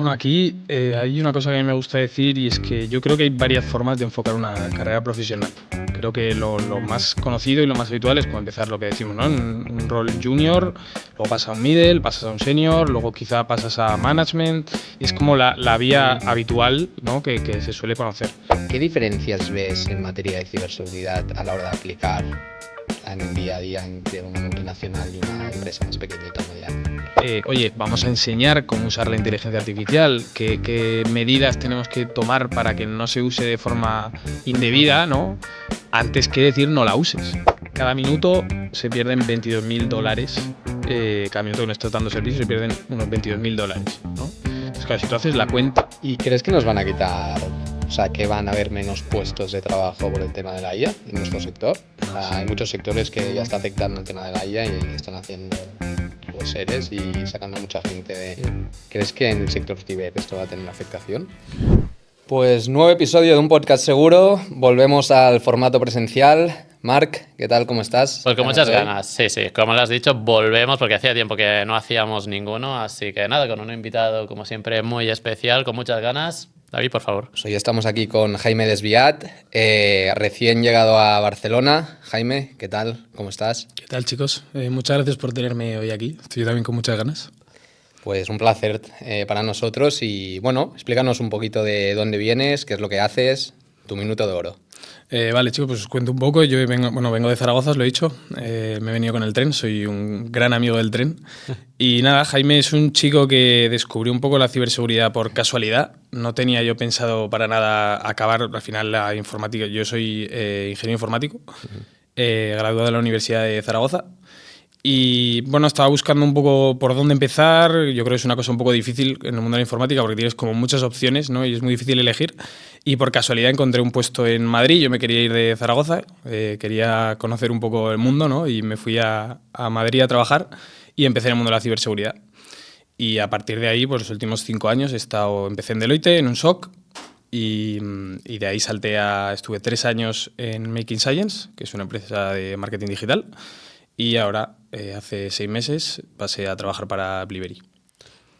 Bueno, aquí hay una cosa que a mí me gusta decir y es que yo creo que hay varias formas de enfocar una carrera profesional. Creo que lo más conocido y lo más habitual es como empezar lo que decimos, ¿no? En un rol junior, luego pasas a un middle, pasas a un senior, luego quizá pasas a management y es como la vía habitual, ¿no? que se suele conocer. ¿Qué diferencias ves en materia de ciberseguridad a la hora de aplicar en el día a día entre una multinacional y una empresa más pequeñita o mediana? Oye, vamos a enseñar cómo usar la inteligencia artificial, qué medidas tenemos que tomar para que no se use de forma indebida, ¿no? Antes que decir no la uses. Cada minuto se pierden $22.000, cada minuto que no estás dando servicio se pierden unos $22.000, ¿no? Entonces, claro, si tú haces la cuenta... ¿Y crees que nos van a quitar, o sea, que van a haber menos puestos de trabajo por el tema de la IA en nuestro sector? O sea, hay muchos sectores que ya está afectando el tema de la IA y están haciendo seres y sacando a mucha gente de... ¿Crees que en el sector ciber esto va a tener afectación? Pues nuevo episodio de un podcast seguro. Volvemos al formato presencial. Marc, ¿qué tal? ¿Cómo estás? Pues con muchas ganas, sí, como lo has dicho, volvemos porque hacía tiempo que no hacíamos ninguno, así que nada, con un invitado como siempre muy especial, con muchas ganas. David, por favor. Pues hoy estamos aquí con Jaime Desviat, recién llegado a Barcelona. Jaime, ¿qué tal? ¿Cómo estás? ¿Qué tal, chicos? Muchas gracias por tenerme hoy aquí. Estoy también con muchas ganas. Pues un placer para nosotros y bueno, explícanos un poquito de dónde vienes, qué es lo que haces, tu minuto de oro. Vale, chicos, pues os cuento un poco. Yo vengo de Zaragoza, os lo he dicho. Me he venido con el tren, soy un gran amigo del tren. Y nada, Jaime es un chico que descubrió un poco la ciberseguridad por casualidad. No tenía yo pensado para nada acabar al final la informática. Yo soy ingeniero informático, graduado de la Universidad de Zaragoza. Y bueno, estaba buscando un poco por dónde empezar. Yo creo que es una cosa un poco difícil en el mundo de la informática porque tienes como muchas opciones, ¿no? Y es muy difícil elegir. Y por casualidad encontré un puesto en Madrid. Yo me quería ir de Zaragoza, quería conocer un poco el mundo, ¿no? Y me fui a Madrid a trabajar y empecé en el mundo de la ciberseguridad. Y a partir de ahí, pues los últimos 5 años empecé en Deloitte, en un SOC, y de ahí estuve 3 años en Making Science, que es una empresa de marketing digital. Y ahora, hace 6 meses, pasé a trabajar para Blivery.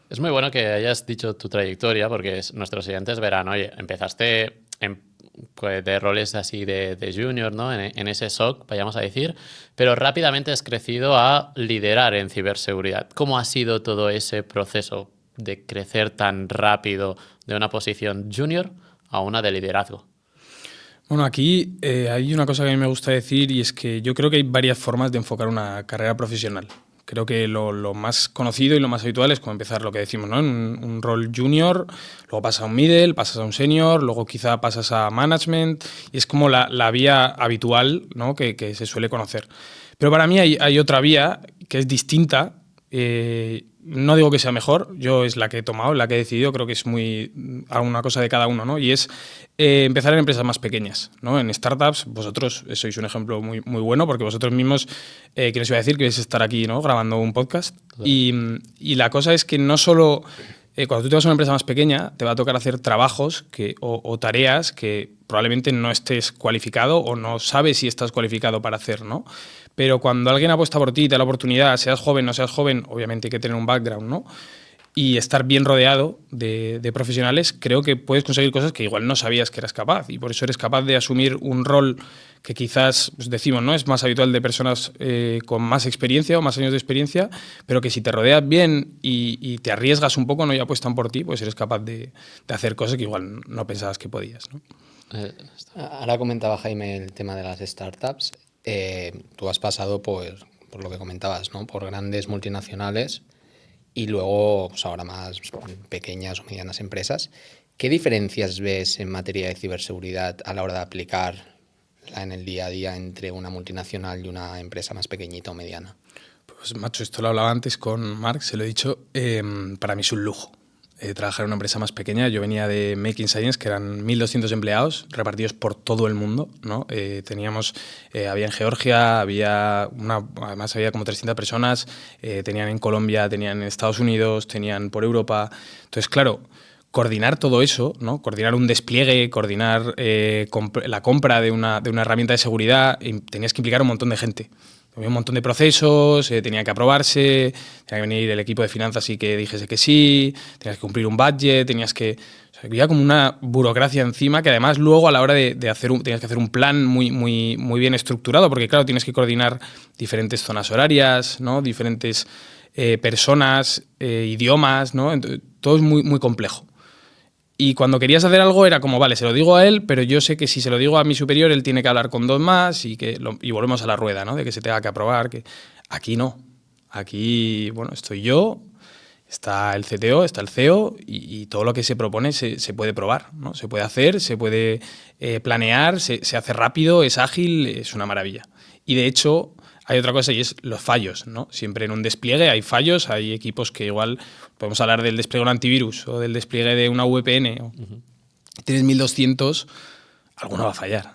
Es muy bueno que hayas dicho tu trayectoria porque nuestros siguientes verán, oye, empezaste de roles así de junior, ¿no? En ese SOC, vayamos a decir, pero rápidamente has crecido a liderar en ciberseguridad. ¿Cómo ha sido todo ese proceso de crecer tan rápido de una posición junior a una de liderazgo? Bueno, aquí hay una cosa que a mí me gusta decir y es que yo creo que hay varias formas de enfocar una carrera profesional. Creo que lo más conocido y lo más habitual es como empezar lo que decimos, ¿no? En un rol junior, luego pasas a un middle, pasas a un senior, luego quizá pasas a management y es como la vía habitual, ¿no? que se suele conocer. Pero para mí hay otra vía que es distinta. No digo que sea mejor, yo es la que he tomado, la que he decidido, creo que es una cosa de cada uno, ¿no? Y es empezar en empresas más pequeñas, ¿no? En startups, vosotros sois un ejemplo muy, muy bueno porque vosotros mismos, ¿qué les iba a decir? Que vais a estar aquí, ¿no? Grabando un podcast. Y la cosa es que no solo... cuando tú te vas a una empresa más pequeña, te va a tocar hacer trabajos o tareas que probablemente no estés cualificado o no sabes si estás cualificado para hacer, ¿no? Pero cuando alguien apuesta por ti y te da la oportunidad, seas joven o no seas joven, obviamente hay que tener un background, ¿no? Y estar bien rodeado de profesionales, creo que puedes conseguir cosas que igual no sabías que eras capaz. Y por eso eres capaz de asumir un rol que quizás, pues decimos, ¿no? Es más habitual de personas con más experiencia o más años de experiencia, pero que si te rodeas bien y te arriesgas un poco, ¿no? Y apuestan por ti, pues eres capaz de hacer cosas que igual no pensabas que podías, ¿no? Ahora comentaba Jaime el tema de las startups. Tú has pasado por lo que comentabas, ¿no? Por grandes multinacionales y luego pues ahora más pequeñas o medianas empresas. ¿Qué diferencias ves en materia de ciberseguridad a la hora de aplicar en el día a día entre una multinacional y una empresa más pequeñita o mediana? Pues macho, esto lo hablaba antes con Marc, se lo he dicho, para mí es un lujo. Trabajar en una empresa más pequeña. Yo venía de Making Science, que eran 1.200 empleados repartidos por todo el mundo, ¿no? Había en Georgia, además había como 300 personas, tenían en Colombia, tenían en Estados Unidos, tenían por Europa. Entonces, claro, coordinar todo eso, ¿no? Coordinar un despliegue, coordinar la compra de una herramienta de seguridad, tenías que implicar a un montón de gente. Había un montón de procesos, tenía que aprobarse, tenía que venir el equipo de finanzas y que dijese que sí, tenías que cumplir un budget, tenías que... O sea, había como una burocracia encima que además luego a la hora de tenías que hacer un plan muy bien estructurado, porque claro, tienes que coordinar diferentes zonas horarias, ¿no? Diferentes personas, idiomas, ¿no? Entonces, todo es muy complejo. Y cuando querías hacer algo era como, vale, se lo digo a él, pero yo sé que si se lo digo a mi superior, él tiene que hablar con 2 más y volvemos a la rueda, ¿no? De que se tenga que aprobar. Que aquí no. Aquí, bueno, estoy yo, está el CTO, está el CEO y todo lo que se propone se puede probar, ¿no? Se puede hacer, se puede planear, se hace rápido, es ágil, es una maravilla. Y de hecho... Hay otra cosa y es los fallos, ¿no? Siempre en un despliegue hay fallos, hay equipos que igual podemos hablar del despliegue de un antivirus o del despliegue de una VPN. Tienes 1200, alguno va a fallar.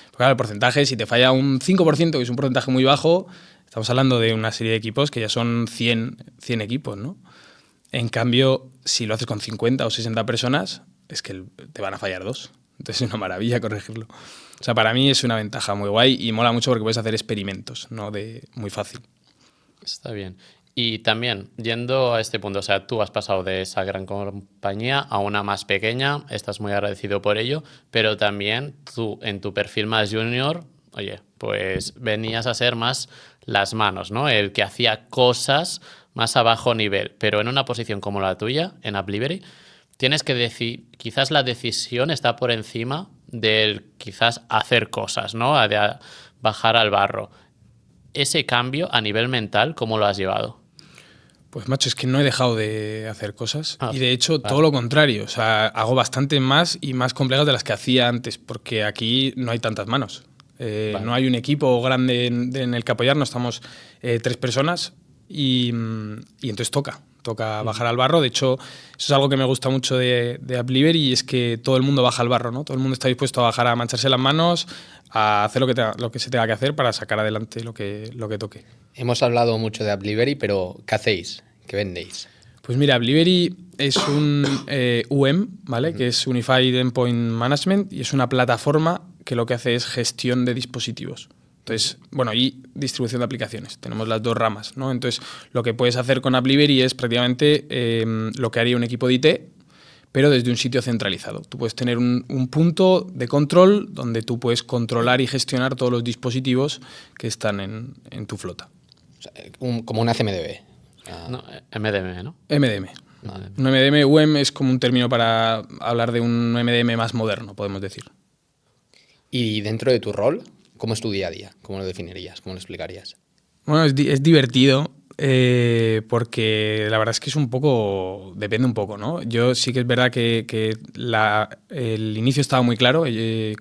Porque claro, el porcentaje, si te falla un 5%, que es un porcentaje muy bajo, estamos hablando de una serie de equipos que ya son 100 equipos, ¿no? En cambio, si lo haces con 50 o 60 personas, es que te van a fallar 2. Entonces es una maravilla corregirlo. O sea, para mí es una ventaja muy guay y mola mucho porque puedes hacer experimentos, ¿no? Muy fácil. Está bien. Y también, yendo a este punto, o sea, tú has pasado de esa gran compañía a una más pequeña, estás muy agradecido por ello, pero también tú, en tu perfil más junior, oye, pues venías a ser más las manos, ¿no? El que hacía cosas más a bajo nivel, pero en una posición como la tuya, en Appliberi, tienes que decir, quizás la decisión está por encima del quizás hacer cosas, ¿no? De bajar al barro. Ese cambio a nivel mental, ¿cómo lo has llevado? Pues macho, es que no he dejado de hacer cosas y de hecho todo lo contrario, o sea, hago bastante más y más complejas de las que hacía antes, porque aquí no hay tantas manos. No hay un equipo grande en el que apoyarnos, estamos 3 personas y entonces toca bajar al barro. De hecho, eso es algo que me gusta mucho de Appliberi y es que todo el mundo baja al barro, ¿no? Todo el mundo está dispuesto a bajar a mancharse las manos, a hacer lo que se tenga que hacer para sacar adelante lo que toque. Hemos hablado mucho de Appliberi, pero ¿qué hacéis? ¿Qué vendéis? Pues mira, Appliberi es un UEM, ¿vale? Que es Unified Endpoint Management y es una plataforma que lo que hace es gestión de dispositivos. Entonces, bueno, y distribución de aplicaciones. Tenemos las 2 ramas, ¿no? Entonces, lo que puedes hacer con Appliberi es prácticamente lo que haría un equipo de IT, pero desde un sitio centralizado. Tú puedes tener un punto de control donde tú puedes controlar y gestionar todos los dispositivos que están en tu flota. O sea, como una CMDB. No, MDM, ¿no? MDM. Vale. Un MDM, UEM, es como un término para hablar de un MDM más moderno, podemos decir. Y dentro de tu rol, ¿cómo es tu día a día? ¿Cómo lo definirías? ¿Cómo lo explicarías? Bueno, es divertido porque la verdad es que es un poco... Depende un poco, ¿no? Yo sí que es verdad que el inicio estaba muy claro.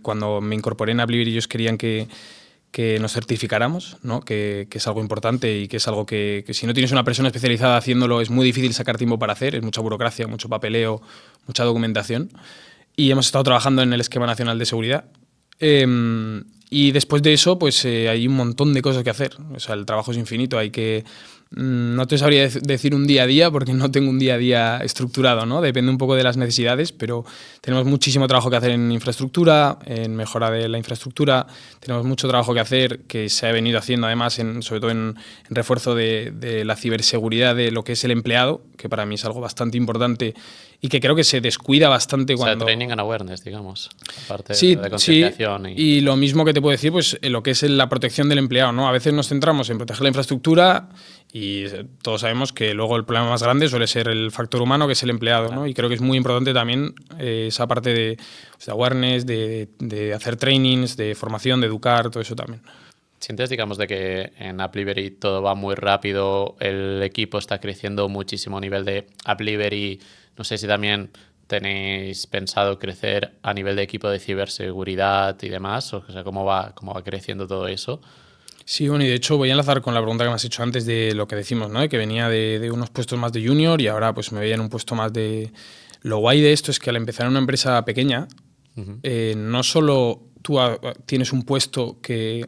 Cuando me incorporé en Appliberi ellos querían que nos certificáramos, ¿no? Que es algo importante y que es algo que si no tienes una persona especializada haciéndolo es muy difícil sacar tiempo para hacer. Es mucha burocracia, mucho papeleo, mucha documentación. Y hemos estado trabajando en el Esquema Nacional de Seguridad. Y después de eso, pues hay un montón de cosas que hacer. O sea, el trabajo es infinito. Hay que... No te sabría decir un día a día porque no tengo un día a día estructurado, ¿no? Depende un poco de las necesidades, pero tenemos muchísimo trabajo que hacer en infraestructura, en mejora de la infraestructura. Tenemos mucho trabajo que hacer que se ha venido haciendo además, sobre todo en refuerzo de la ciberseguridad de lo que es el empleado, que para mí es algo bastante importante y que creo que se descuida bastante cuando... O sea, training and awareness, digamos, aparte sí, de concienciación. Sí, y lo mismo que te puedo decir, pues lo que es la protección del empleado, ¿no? A veces nos centramos en proteger la infraestructura y todos sabemos que luego el problema más grande suele ser el factor humano, que es el empleado, ¿no? Y creo que es muy importante también esa parte de awareness, de hacer trainings, de formación, de educar, todo eso también. ¿Sientes, digamos, de que en Appliberi todo va muy rápido, el equipo está creciendo muchísimo a nivel de Appliberi? No sé si también tenéis pensado crecer a nivel de equipo de ciberseguridad y demás, o sea, cómo va creciendo todo eso. Sí, bueno, y de hecho voy a enlazar con la pregunta que me has hecho antes de lo que decimos, ¿no? De que venía de unos puestos más de junior y ahora pues me veía en un puesto más de... Lo guay de esto es que al empezar en una empresa pequeña, no solo tú tienes un puesto que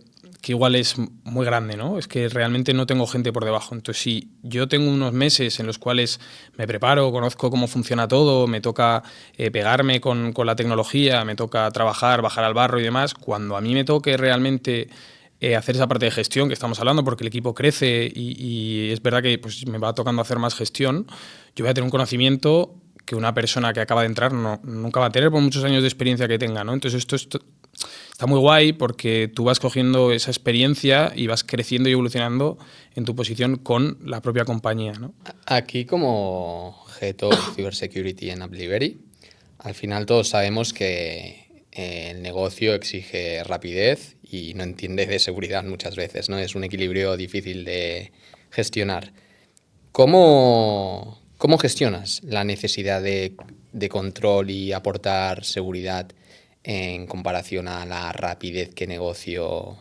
igual es muy grande, ¿no? Es que realmente no tengo gente por debajo. Entonces, si yo tengo unos meses en los cuales me preparo, conozco cómo funciona todo, me toca pegarme con la tecnología, me toca trabajar, bajar al barro y demás, cuando a mí me toque realmente hacer esa parte de gestión que estamos hablando, porque el equipo crece y es verdad que pues, me va tocando hacer más gestión, yo voy a tener un conocimiento que una persona que acaba de entrar nunca va a tener por muchos años de experiencia que tenga, ¿no? Entonces esto está muy guay porque tú vas cogiendo esa experiencia y vas creciendo y evolucionando en tu posición con la propia compañía, ¿no? Aquí como Head of Cybersecurity en Appliberi, al final todos sabemos que el negocio exige rapidez y no entiende de seguridad muchas veces, ¿no? Es un equilibrio difícil de gestionar. ¿Cómo gestionas la necesidad de control y aportar seguridad en comparación a la rapidez que negocio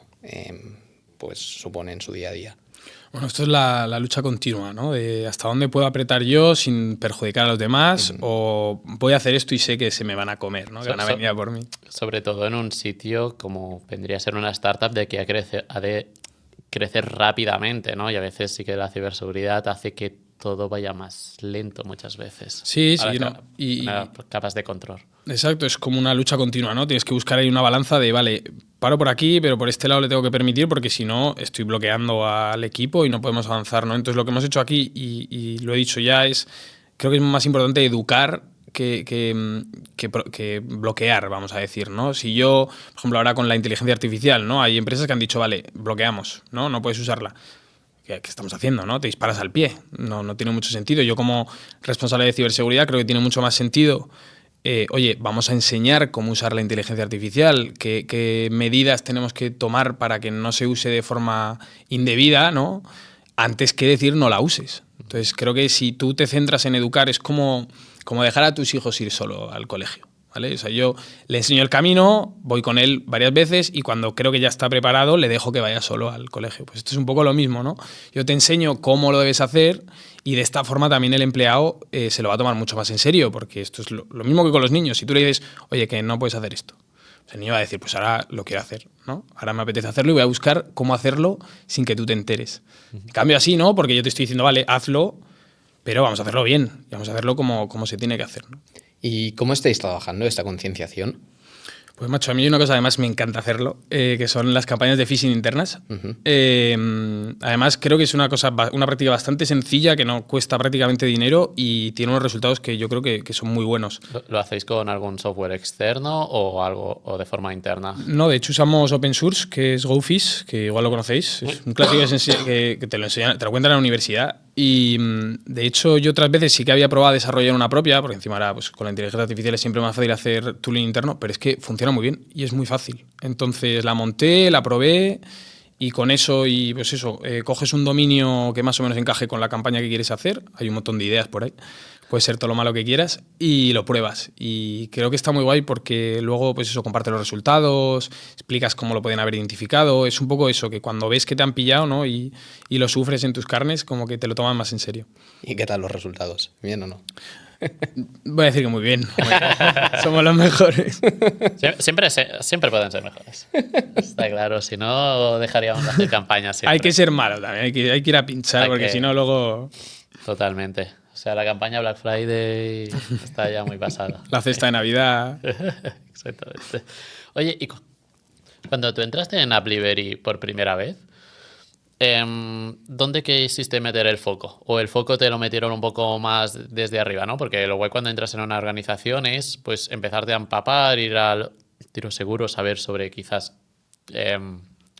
pues supone en su día a día? Bueno, esto es la lucha continua, ¿no? De hasta dónde puedo apretar yo sin perjudicar a los demás o voy a hacer esto y sé que se me van a comer, ¿no? Que van a venir a por mí. Sobre todo en un sitio como vendría a ser una startup de que ha de crecer rápidamente, ¿no? Y a veces sí que la ciberseguridad hace que todo vaya más lento muchas veces. Sí, sí, ¿no? Y capas de control. Exacto, es como una lucha continua, ¿no? Tienes que buscar ahí una balanza de, vale, paro por aquí, pero por este lado le tengo que permitir porque si no estoy bloqueando al equipo y no podemos avanzar, ¿no? Entonces lo que hemos hecho aquí, y lo he dicho ya, creo que es más importante educar que bloquear, vamos a decir, ¿no? Si yo, por ejemplo, ahora con la inteligencia artificial, ¿no? Hay empresas que han dicho, vale, bloqueamos, ¿no? No puedes usarla. ¿Qué estamos haciendo, no? Te disparas al pie. No tiene mucho sentido. Yo como responsable de ciberseguridad creo que tiene mucho más sentido. Oye, vamos a enseñar cómo usar la inteligencia artificial, qué medidas tenemos que tomar para que no se use de forma indebida, ¿no? Antes que decir no la uses. Entonces creo que si tú te centras en educar es como dejar a tus hijos ir solo al colegio. ¿Vale? O sea, yo le enseño el camino, voy con él varias veces y cuando creo que ya está preparado le dejo que vaya solo al colegio. Pues esto es un poco lo mismo, ¿no? Yo te enseño cómo lo debes hacer y de esta forma también el empleado se lo va a tomar mucho más en serio, porque esto es lo mismo que con los niños. Si tú le dices, oye, que no puedes hacer esto, pues el niño va a decir, pues ahora lo quiero hacer, ¿no? Ahora me apetece hacerlo y voy a buscar cómo hacerlo sin que tú te enteres. En cambio así, ¿no? Porque yo te estoy diciendo, vale, hazlo, pero vamos a hacerlo bien y vamos a hacerlo como se tiene que hacer, ¿no? ¿Y cómo estáis trabajando esta concienciación? Pues macho, a mí hay una cosa además me encanta hacerlo, que son las campañas de phishing internas. Además creo que es una práctica bastante sencilla, que no cuesta prácticamente dinero y tiene unos resultados que yo creo que son muy buenos. ¿Lo hacéis con algún software externo o de forma interna? No, de hecho usamos open source, que es GoPhish, que igual lo conocéis. Es un clásico que te lo enseñan, te lo cuentan en la universidad. Y de hecho yo otras veces sí que había probado a desarrollar una propia, porque encima ahora pues, con la inteligencia artificial es siempre más fácil hacer tooling interno, pero es que funciona muy bien y es muy fácil. Entonces la monté, la probé y con eso, y pues eso, coges un dominio que más o menos encaje con la campaña que quieres hacer, hay un montón de ideas por ahí, puede ser todo lo malo que quieras, y lo pruebas. Y creo que está muy guay porque luego pues eso, comparte los resultados, explicas cómo lo pueden haber identificado, es un poco eso, que cuando ves que te han pillado, ¿no? y lo sufres en tus carnes, como que te lo toman más en serio. ¿Y qué tal los resultados? ¿Bien o no? Voy a decir que muy bien. Somos los mejores. Siempre pueden ser mejores. Está claro, si no dejaríamos de hacer campañas siempre. Hay que ser malo también, hay que ir a pinchar, porque si no luego... Totalmente. O sea, la campaña Black Friday está ya muy pasada. La cesta de Navidad. Exactamente. Oye, y cuando tú entraste en Appliberi por primera vez, ¿dónde quisiste meter el foco? ¿O el foco te lo metieron un poco más desde arriba, ¿no? Porque lo guay cuando entras en una organización es pues empezarte a empapar, ir al tiro seguro, saber sobre quizás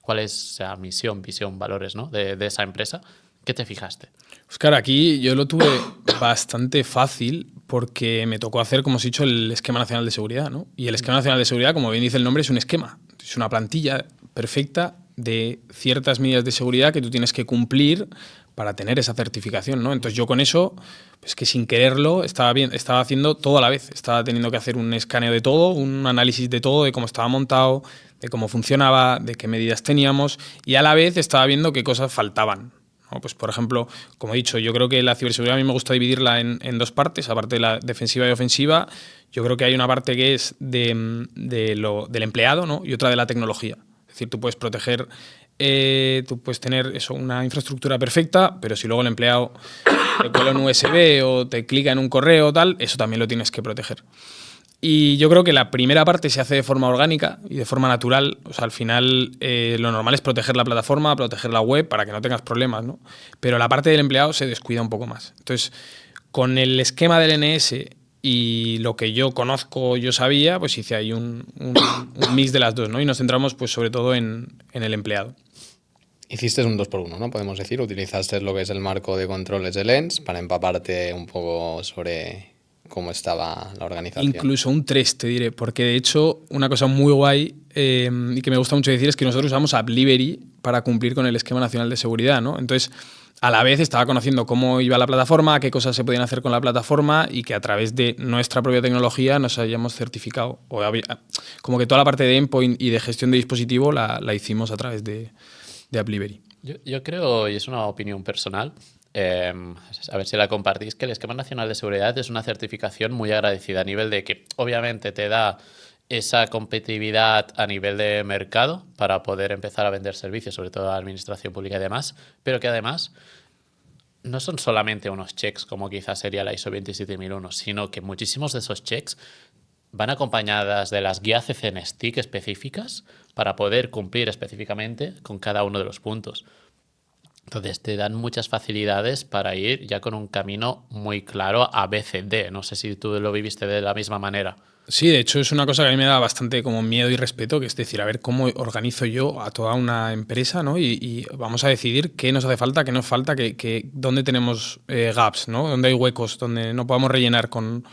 cuál es la misión, visión, valores, ¿no? de esa empresa. ¿Qué te fijaste? Pues claro, aquí yo lo tuve bastante fácil porque me tocó hacer, como os he dicho, el Esquema Nacional de Seguridad, ¿no? Y el Esquema Nacional de Seguridad, como bien dice el nombre, es un esquema. Es una plantilla perfecta de ciertas medidas de seguridad que tú tienes que cumplir para tener esa certificación, ¿no? Entonces yo con eso, pues que sin quererlo estaba haciendo todo a la vez. Estaba teniendo que hacer un escaneo de todo, un análisis de todo, de cómo estaba montado, de cómo funcionaba, de qué medidas teníamos, y a la vez estaba viendo qué cosas faltaban, ¿no? Pues por ejemplo, como he dicho, yo creo que la ciberseguridad a mí me gusta dividirla en dos partes, aparte de la defensiva y ofensiva. Yo creo que hay una parte que es del empleado, ¿no? Y otra de la tecnología. Es decir, tú puedes proteger, tú puedes tener eso, una infraestructura perfecta, pero si luego el empleado te cuela un USB o te clica en un correo o tal, eso también lo tienes que proteger. Y yo creo que la primera parte se hace de forma orgánica y de forma natural. O sea, al final lo normal es proteger la plataforma, proteger la web para que no tengas problemas, ¿no? Pero la parte del empleado se descuida un poco más. Entonces, con el esquema del NS y lo que yo conozco, yo sabía, pues hice ahí un mix de las dos, ¿no? Y nos centramos pues sobre todo en el empleado. Hiciste un 2x1, ¿no? Podemos decir, utilizaste lo que es el marco de controles de Lens para empaparte un poco sobre cómo estaba la organización. Incluso un 3, te diré, porque de hecho una cosa muy guay y que me gusta mucho decir es que nosotros usamos AppLivery para cumplir con el esquema nacional de seguridad, ¿no? Entonces, a la vez estaba conociendo cómo iba la plataforma, qué cosas se podían hacer con la plataforma y que a través de nuestra propia tecnología nos hayamos certificado. Como que toda la parte de endpoint y de gestión de dispositivo la hicimos a través de AppLivery. Yo creo, y es una opinión personal, a ver si la compartís, que el Esquema Nacional de Seguridad es una certificación muy agradecida a nivel de que obviamente te da esa competitividad a nivel de mercado para poder empezar a vender servicios, sobre todo a la administración pública y demás, pero que además no son solamente unos checks como quizás sería la ISO 27001, sino que muchísimos de esos checks van acompañadas de las guías CCNSTIC específicas para poder cumplir específicamente con cada uno de los puntos. Entonces te dan muchas facilidades para ir ya con un camino muy claro a BCD. No sé si tú lo viviste de la misma manera. Sí, de hecho es una cosa que a mí me da bastante como miedo y respeto, que es decir, a ver cómo organizo yo a toda una empresa, ¿no? Y vamos a decidir qué nos hace falta, qué nos falta, dónde tenemos gaps, ¿no? Dónde hay huecos, donde no podamos rellenar con...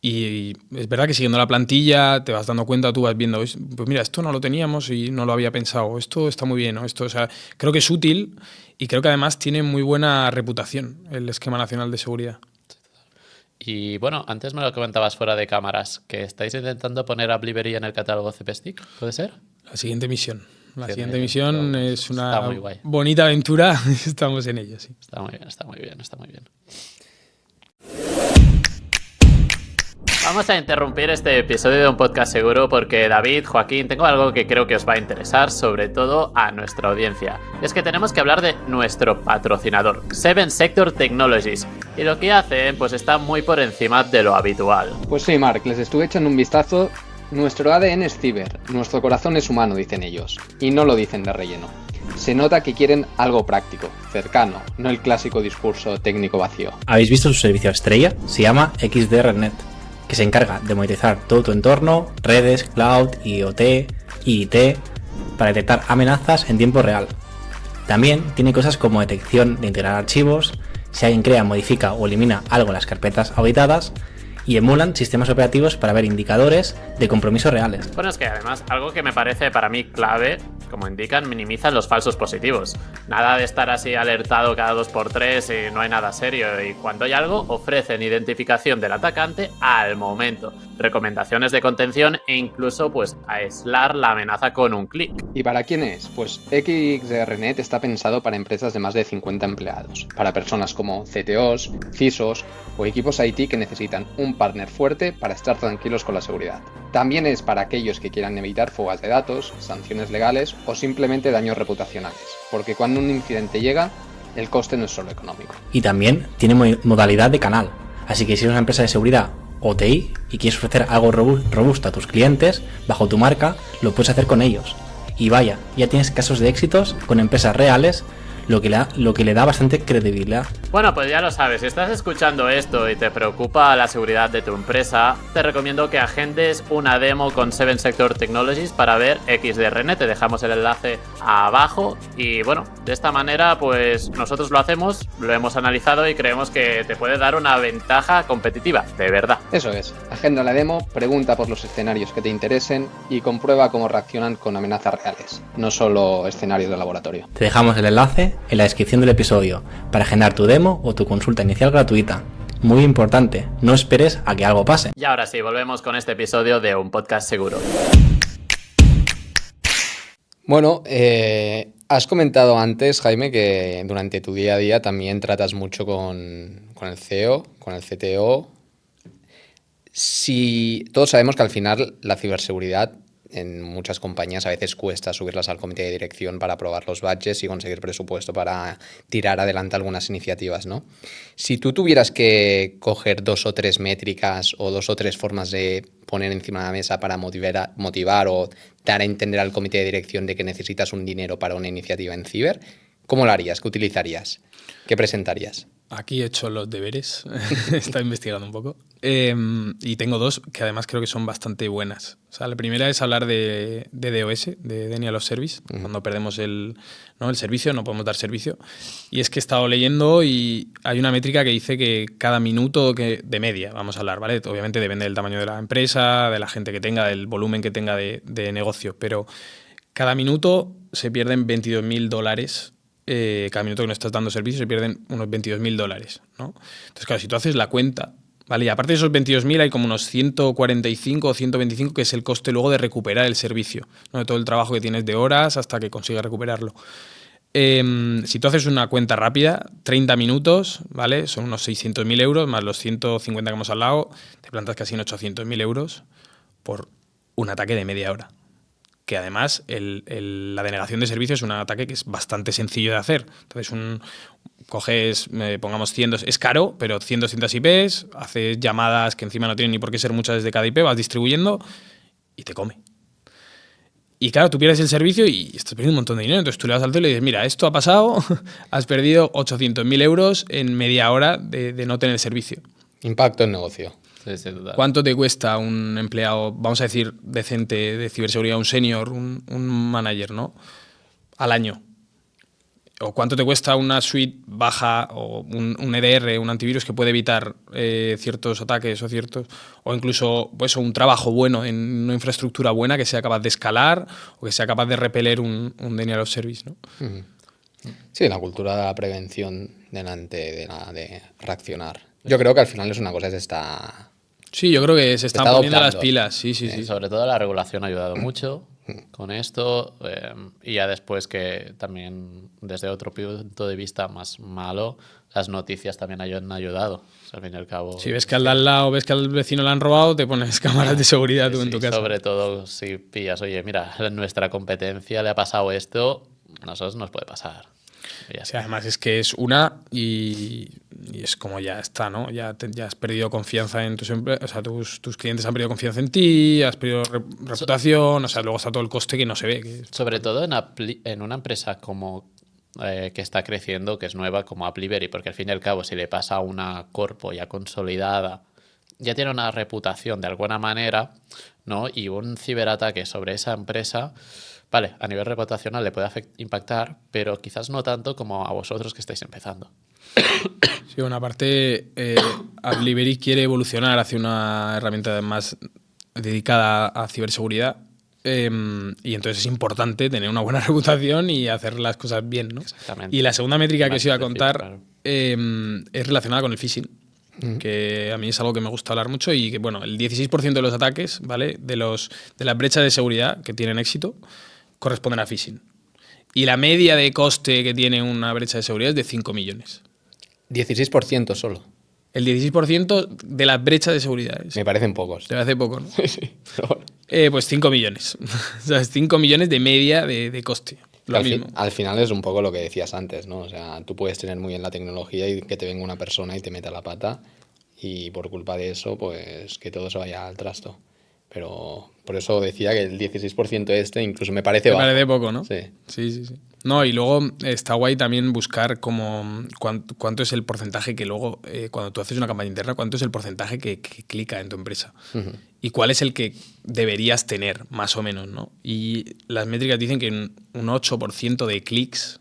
Y es verdad que siguiendo la plantilla te vas dando cuenta, tú vas viendo, pues mira, esto no lo teníamos y no lo había pensado, esto está muy bien, ¿no? Esto, o sea, creo que es útil y creo que además tiene muy buena reputación el Esquema Nacional de Seguridad. Y bueno, antes me lo comentabas fuera de cámaras, que estáis intentando poner AppLivery en el catálogo CPSTIC, ¿puede ser? La siguiente misión. La siguiente misión es una bonita aventura, estamos en ello, sí. Está muy bien, está muy bien, está muy bien. Vamos a interrumpir este episodio de Un Podcast Seguro porque David, Joaquín, tengo algo que creo que os va a interesar, sobre todo a nuestra audiencia. Es que tenemos que hablar de nuestro patrocinador, Seven Sector Technologies. Y lo que hacen, pues está muy por encima de lo habitual. Pues sí, Marc, les estuve echando un vistazo. Nuestro ADN es ciber, nuestro corazón es humano, dicen ellos. Y no lo dicen de relleno. Se nota que quieren algo práctico, cercano, no el clásico discurso técnico vacío. ¿Habéis visto su servicio estrella? Se llama XDRnet, que se encarga de monitorizar todo tu entorno, redes, cloud, IoT, IIT, para detectar amenazas en tiempo real. También tiene cosas como detección de integrar archivos, si alguien crea, modifica o elimina algo en las carpetas auditadas, y emulan sistemas operativos para ver indicadores de compromisos reales. Bueno, es que además algo que me parece para mí clave, como indican, minimizan los falsos positivos. Nada de estar así alertado cada 2x3 y no hay nada serio. Y cuando hay algo, ofrecen identificación del atacante al momento, recomendaciones de contención e incluso pues aislar la amenaza con un clic. ¿Y para quién es? Pues XDRnet está pensado para empresas de más de 50 empleados, para personas como CTOs, CISOs o equipos IT que necesitan un partner fuerte para estar tranquilos con la seguridad. También es para aquellos que quieran evitar fugas de datos, sanciones legales o simplemente daños reputacionales, porque cuando un incidente llega, el coste no es solo económico. Y también tiene modalidad de canal, así que si eres una empresa de seguridad o TI y quieres ofrecer algo robusto a tus clientes bajo tu marca, lo puedes hacer con ellos. Y vaya, ya tienes casos de éxitos con empresas reales, lo que le da bastante credibilidad. Bueno, pues ya lo sabes, si estás escuchando esto y te preocupa la seguridad de tu empresa, te recomiendo que agendes una demo con Seven Sector Technologies para ver XDRnet. Te dejamos el enlace abajo y bueno, de esta manera pues nosotros lo hacemos, lo hemos analizado y creemos que te puede dar una ventaja competitiva, de verdad. Eso es, agenda la demo, pregunta por los escenarios que te interesen y comprueba cómo reaccionan con amenazas reales, no solo escenarios de laboratorio. Te dejamos el enlace en la descripción del episodio para agendar tu demo o tu consulta inicial gratuita. Muy importante, no esperes a que algo pase. Y ahora sí, volvemos con este episodio de Un Podcast Seguro. Bueno, has comentado antes, Jaime, que durante tu día a día también tratas mucho con el CEO, con el CTO. Si todos sabemos que al final la ciberseguridad en muchas compañías a veces cuesta subirlas al comité de dirección para aprobar los budgets y conseguir presupuesto para tirar adelante algunas iniciativas, ¿no? Si tú tuvieras que coger 2 o 3 métricas o 2 o 3 formas de poner encima de la mesa para motivar o dar a entender al comité de dirección de que necesitas un dinero para una iniciativa en ciber, ¿cómo lo harías? ¿Qué utilizarías? ¿Qué presentarías? Aquí he hecho los deberes, he estado investigando un poco. Y tengo 2 que además creo que son bastante buenas. O sea, la primera es hablar de DOS, de Denial of Service, cuando perdemos el servicio, no podemos dar servicio. Y es que he estado leyendo y hay una métrica que dice que cada minuto de media, vamos a hablar, ¿vale? Obviamente depende del tamaño de la empresa, de la gente que tenga, del volumen que tenga de negocio, pero cada minuto se pierden $22.000. Cada minuto que no estás dando servicio se pierden unos $22.000, ¿no? Entonces, claro, si tú haces la cuenta, ¿vale? Y aparte de esos 22.000 hay como unos 145 o 125 que es el coste luego de recuperar el servicio, ¿no? De todo el trabajo que tienes de horas hasta que consigas recuperarlo. Si tú haces una cuenta rápida, 30 minutos, ¿vale? Son unos 600.000 euros más los 150 que hemos hablado, te plantas casi en 800.000 euros por un ataque de media hora. Que además la denegación de servicio es un ataque que es bastante sencillo de hacer. Entonces, coges, pongamos 100, es caro, pero 100, 200 IPs, haces llamadas que encima no tienen ni por qué ser muchas desde cada IP, vas distribuyendo y te come. Y claro, tú pierdes el servicio y estás perdiendo un montón de dinero. Entonces tú le vas al tío y le dices, mira, esto ha pasado, has perdido 800.000 euros en media hora de no tener servicio. Impacto en negocio. Sí, sí, total. ¿Cuánto te cuesta un empleado, vamos a decir, decente de ciberseguridad, un senior, un manager, ¿no? Al año? ¿O cuánto te cuesta una suite baja o un EDR, un antivirus que puede evitar ciertos ataques o incluso pues, un trabajo bueno en una infraestructura buena que sea capaz de escalar o que sea capaz de repeler un denial of service, ¿no? Sí, la cultura de la prevención delante de la de reaccionar. Yo creo que al final es una cosa que se está... Sí, yo creo que se están poniendo adoptando. las pilas, sí. Sobre todo la regulación ha ayudado mucho con esto y ya después que también desde otro punto de vista más malo, las noticias también han ayudado. O sea, al fin y al cabo... Si ves que al de al lado, ves que al vecino le han robado, te pones cámaras de seguridad tú en tu casa. Sobre todo si pillas, oye, mira, a nuestra competencia le ha pasado esto, a nosotros nos puede pasar. O sea, además es que es una y es como ya está, ¿no? Ya has perdido confianza en tus o sea, tus clientes han perdido confianza en ti, has perdido reputación, o sea, luego está todo el coste que no se ve. Sobre todo en una empresa como que está creciendo, que es nueva, como Applivery, porque al fin y al cabo, si le pasa a una corpo ya consolidada, ya tiene una reputación de alguna manera, ¿no? Y un ciberataque sobre esa empresa... Vale, a nivel reputacional le puede impactar, pero quizás no tanto como a vosotros que estáis empezando. Sí, bueno, aparte, Applivery quiere evolucionar hacia una herramienta más dedicada a ciberseguridad y entonces es importante tener una buena reputación y hacer las cosas bien, ¿no? Exactamente. Y la segunda métrica que os iba a contar claro. Es relacionada con el phishing. Que a mí es algo que me gusta hablar mucho y que, bueno, el 16% de los ataques, ¿vale? De las brechas de seguridad que tienen éxito corresponden a phishing. Y la media de coste que tiene una brecha de seguridad es de 5 millones. 16% solo. El 16% de las brechas de seguridad. Me parecen pocos. Te hace poco, ¿no? Sí, pero bueno. Pues 5 millones. O sea, 5 millones de media de coste. Lo mismo. Al final es un poco lo que decías antes, ¿no? O sea, tú puedes tener muy bien la tecnología y que te venga una persona y te meta la pata y por culpa de eso, pues que todo se vaya al trasto. Pero por eso decía que el 16% incluso me parece bajo. Me parece poco, ¿no? Sí. Sí. No, y luego está guay también buscar como cuánto es el porcentaje que luego, cuando tú haces una campaña interna, cuánto es el porcentaje que clica en tu empresa. Y cuál es el que deberías tener, más o menos, ¿no? Y las métricas dicen que un 8% de clics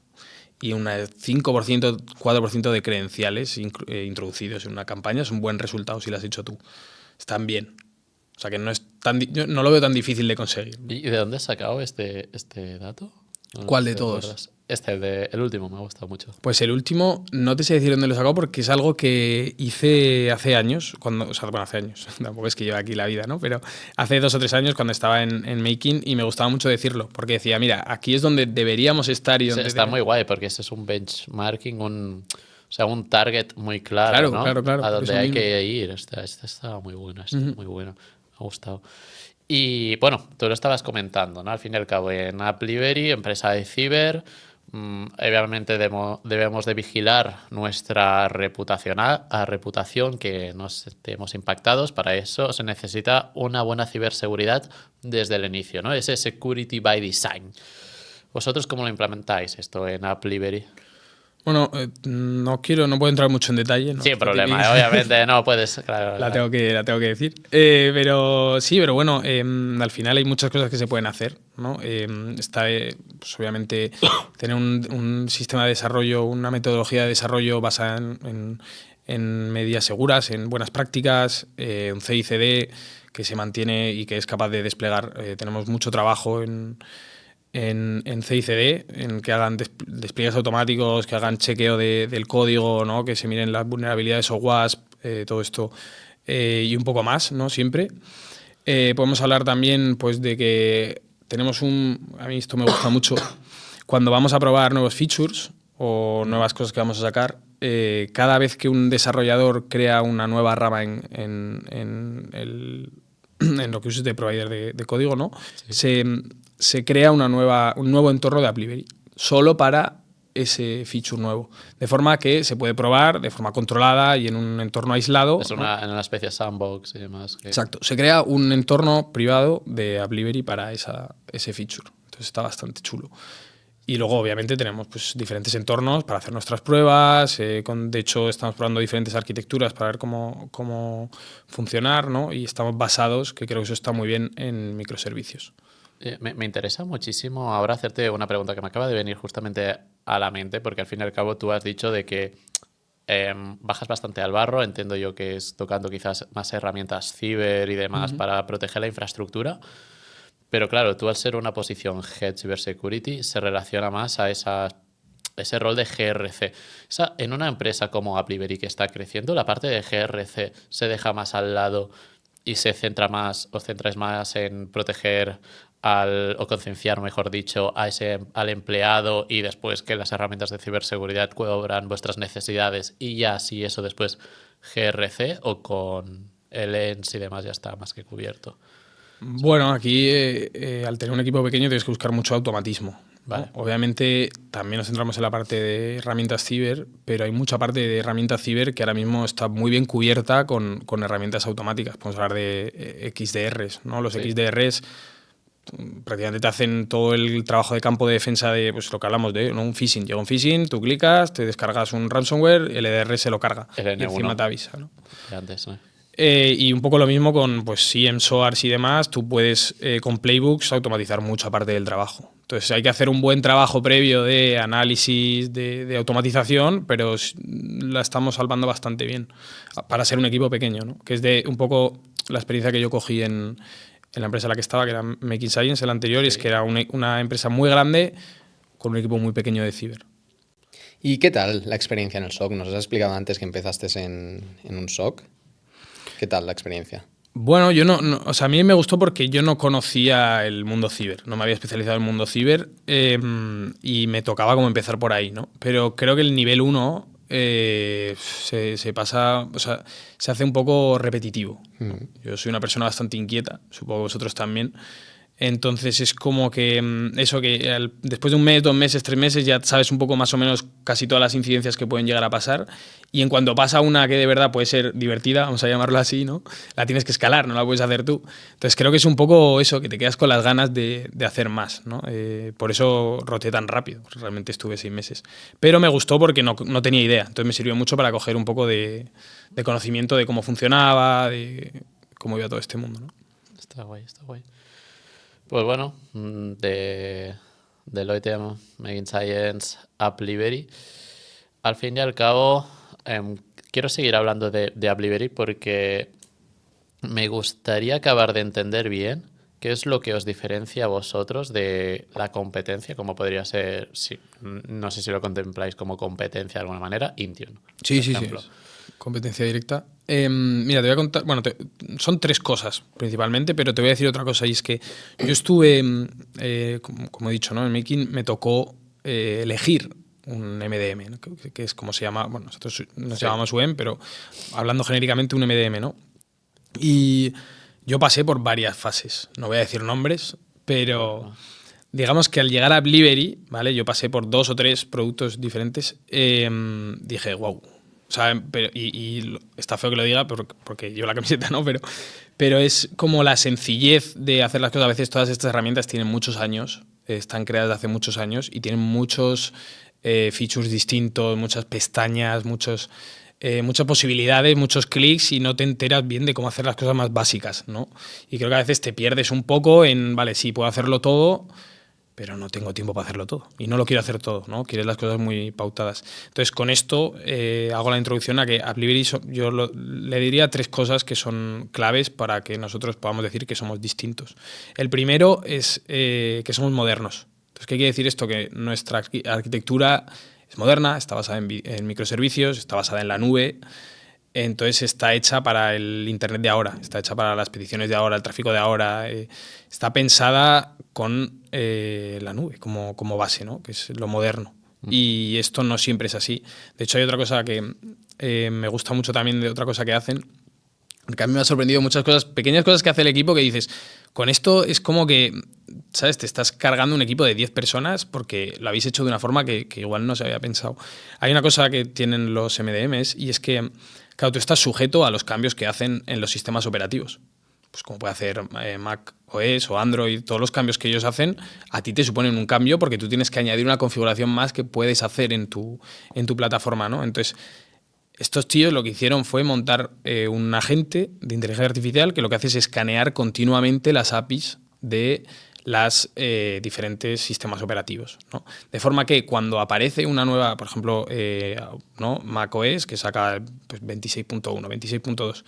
y un 5%, 4% de credenciales introducidos en una campaña es un buen resultado si lo has hecho tú. Están bien. O sea que no es yo no lo veo tan difícil de conseguir. ¿Y de dónde has sacado este dato? No ¿Cuál sé de si todos? recuerdas. El último, me ha gustado mucho. Pues el último, no te sé decir dónde lo he sacado porque es algo que hice hace años, hace años, tampoco es que lleve aquí la vida, ¿no? Pero hace 2 o 3 años cuando estaba en Making y me gustaba mucho decirlo, porque decía, mira, aquí es donde deberíamos estar y donde... Está muy guay porque ese es un benchmarking, un target muy claro, ¿no? Claro. A donde eso hay mismo. que ir. Este está muy bueno, muy bueno. ha gustado. Y bueno, tú lo estabas comentando, ¿no? Al fin y al cabo, en Appliberi, empresa de ciber, obviamente debemos de vigilar nuestra reputación, que no estemos impactados. Para eso se necesita una buena ciberseguridad desde el inicio, ¿no? Ese security by design. ¿Vosotros cómo lo implementáis esto en Appliberi? Bueno, no puedo entrar mucho en detalle, ¿no? Sin problema, obviamente no puedes. Claro, La tengo que decir. Pero bueno, al final hay muchas cosas que se pueden hacer, ¿no? Pues obviamente, tener un sistema de desarrollo, una metodología de desarrollo basada en medidas seguras, en buenas prácticas, un CI/CD que se mantiene y que es capaz de desplegar. Tenemos mucho trabajo en CI/CD, en que hagan despliegues automáticos, que hagan chequeo del código, ¿no? Que se miren las vulnerabilidades o WASP, todo esto y un poco más, ¿no? Siempre. Podemos hablar también, pues, de que tenemos a mí esto me gusta mucho, cuando vamos a probar nuevos features o nuevas cosas que vamos a sacar, cada vez que un desarrollador crea una nueva rama en lo que uses de provider de código, ¿no? Sí. Se crea un nuevo entorno de Appliberi solo para ese feature nuevo, de forma que se puede probar de forma controlada y en un entorno aislado. Es en una especie de sandbox y demás. Exacto, se crea un entorno privado de Appliberi para ese feature, entonces está bastante chulo. Y luego, obviamente, tenemos pues, diferentes entornos para hacer nuestras pruebas. De hecho, estamos probando diferentes arquitecturas para ver cómo funcionar, ¿no? Y estamos basados, que creo que eso está muy bien, en microservicios. Me interesa muchísimo ahora hacerte una pregunta que me acaba de venir justamente a la mente, porque al fin y al cabo tú has dicho de que bajas bastante al barro. Entiendo yo que es tocando quizás más herramientas ciber y demás para proteger la infraestructura. Pero claro, tú al ser una posición Head Cybersecurity se relaciona más a ese rol de GRC. En una empresa como Appliberi que está creciendo, la parte de GRC se deja más al lado y se centra más, os centráis más en proteger o concienciar, mejor dicho, al empleado, y después que las herramientas de ciberseguridad cubran vuestras necesidades y ya si eso después GRC, o con el ENS y demás ya está más que cubierto. Bueno, aquí al tener un equipo pequeño tienes que buscar mucho automatismo. Vale. ¿No? Obviamente también nos centramos en la parte de herramientas ciber, pero hay mucha parte de herramientas ciber que ahora mismo está muy bien cubierta con herramientas automáticas. Podemos hablar de XDRs, ¿no? Los XDRs prácticamente te hacen todo el trabajo de campo de defensa de pues, lo que hablamos de, ¿no? Un phishing. Llega un phishing, tú clicas, te descargas un ransomware, el EDR se lo carga el N1. Y encima te avisa, ¿no? Antes, ¿no? Y un poco lo mismo con pues, CM, SOARs y demás. Tú puedes, con playbooks, automatizar mucha parte del trabajo. Entonces hay que hacer un buen trabajo previo de análisis, de automatización, pero la estamos salvando bastante bien para ser un equipo pequeño, ¿no? Que es de un poco la experiencia que yo cogí en la empresa en la que estaba, que era Making Science, el anterior, y es que era una empresa muy grande con un equipo muy pequeño de ciber. ¿Y qué tal la experiencia en el SOC? Nos has explicado antes que empezaste en un SOC. ¿Qué tal la experiencia? Bueno, o sea, a mí me gustó porque yo no conocía el mundo ciber, no me había especializado en el mundo ciber y me tocaba como empezar por ahí, ¿no? Pero creo que el nivel 1 se pasa, o sea, se hace un poco repetitivo. Yo soy una persona bastante inquieta, supongo que vosotros también. Entonces es como que eso que después de un mes, 2 meses, 3 meses ya sabes un poco más o menos casi todas las incidencias que pueden llegar a pasar, y en cuanto pasa una que de verdad puede ser divertida, vamos a llamarlo así, ¿no? La tienes que escalar, no la puedes hacer tú. Entonces creo que es un poco eso, que te quedas con las ganas de hacer más, ¿no? Por eso roté tan rápido, realmente estuve 6 meses. Pero me gustó porque no tenía idea, entonces me sirvió mucho para coger un poco de conocimiento de cómo funcionaba, de cómo iba todo este mundo, ¿no? Está guay, está guay. Pues bueno, de Deloitte, Making Science, Appliberi. Al fin y al cabo, quiero seguir hablando de Appliberi porque me gustaría acabar de entender bien qué es lo que os diferencia a vosotros de la competencia, como podría ser, no sé si lo contempláis como competencia de alguna manera, Intune. Sí. Competencia directa. Mira, te voy a contar. Bueno, son 3 cosas principalmente, pero te voy a decir otra cosa. Y es que yo estuve, como he dicho, ¿no? En Making me tocó elegir un MDM, ¿no? que es como se llama. Bueno, nosotros nos llamamos UEM, pero hablando genéricamente un MDM, ¿no? Y Yo pasé por varias fases, no voy a decir nombres, pero digamos que al llegar a Blivery, ¿vale? Yo pasé por 2 o 3 productos diferentes, dije, wow. O sea, está feo que lo diga porque llevo la camiseta, ¿no? Pero es como la sencillez de hacer las cosas. A veces todas estas herramientas tienen muchos años, están creadas hace muchos años y tienen muchos features distintos, muchas pestañas, muchas posibilidades, muchos clics y no te enteras bien de cómo hacer las cosas más básicas, ¿no? Y creo que a veces te pierdes un poco en, vale, sí, puedo hacerlo todo, pero no tengo tiempo para hacerlo todo. Y no lo quiero hacer todo, ¿no? Quieres las cosas muy pautadas. Entonces, con esto hago la introducción a que a Blivery le diría 3 cosas que son claves para que nosotros podamos decir que somos distintos. El primero es que somos modernos. Entonces, ¿qué quiere decir esto? Que nuestra arquitectura es moderna, está basada en microservicios, está basada en la nube. Entonces está hecha para el Internet de ahora, está hecha para las peticiones de ahora, el tráfico de ahora. Está pensada con la nube como base, ¿no? Que es lo moderno. Y esto no siempre es así. De hecho, hay otra cosa que me gusta mucho también de otra cosa que hacen, porque a mí me ha sorprendido muchas cosas, pequeñas cosas que hace el equipo que dices, con esto es como que, ¿sabes? Te estás cargando un equipo de 10 personas porque lo habéis hecho de una forma que igual no se había pensado. Hay una cosa que tienen los MDMs y es que, claro, tú estás sujeto a los cambios que hacen en los sistemas operativos. Pues como puede hacer Mac OS o Android, todos los cambios que ellos hacen, a ti te suponen un cambio porque tú tienes que añadir una configuración más que puedes hacer en tu plataforma, ¿no? Entonces, estos tíos lo que hicieron fue montar un agente de inteligencia artificial que lo que hace es escanear continuamente las APIs de los diferentes sistemas operativos, ¿no? De forma que cuando aparece una nueva, por ejemplo, ¿no? macOS, que saca pues, 26.1, 26.2,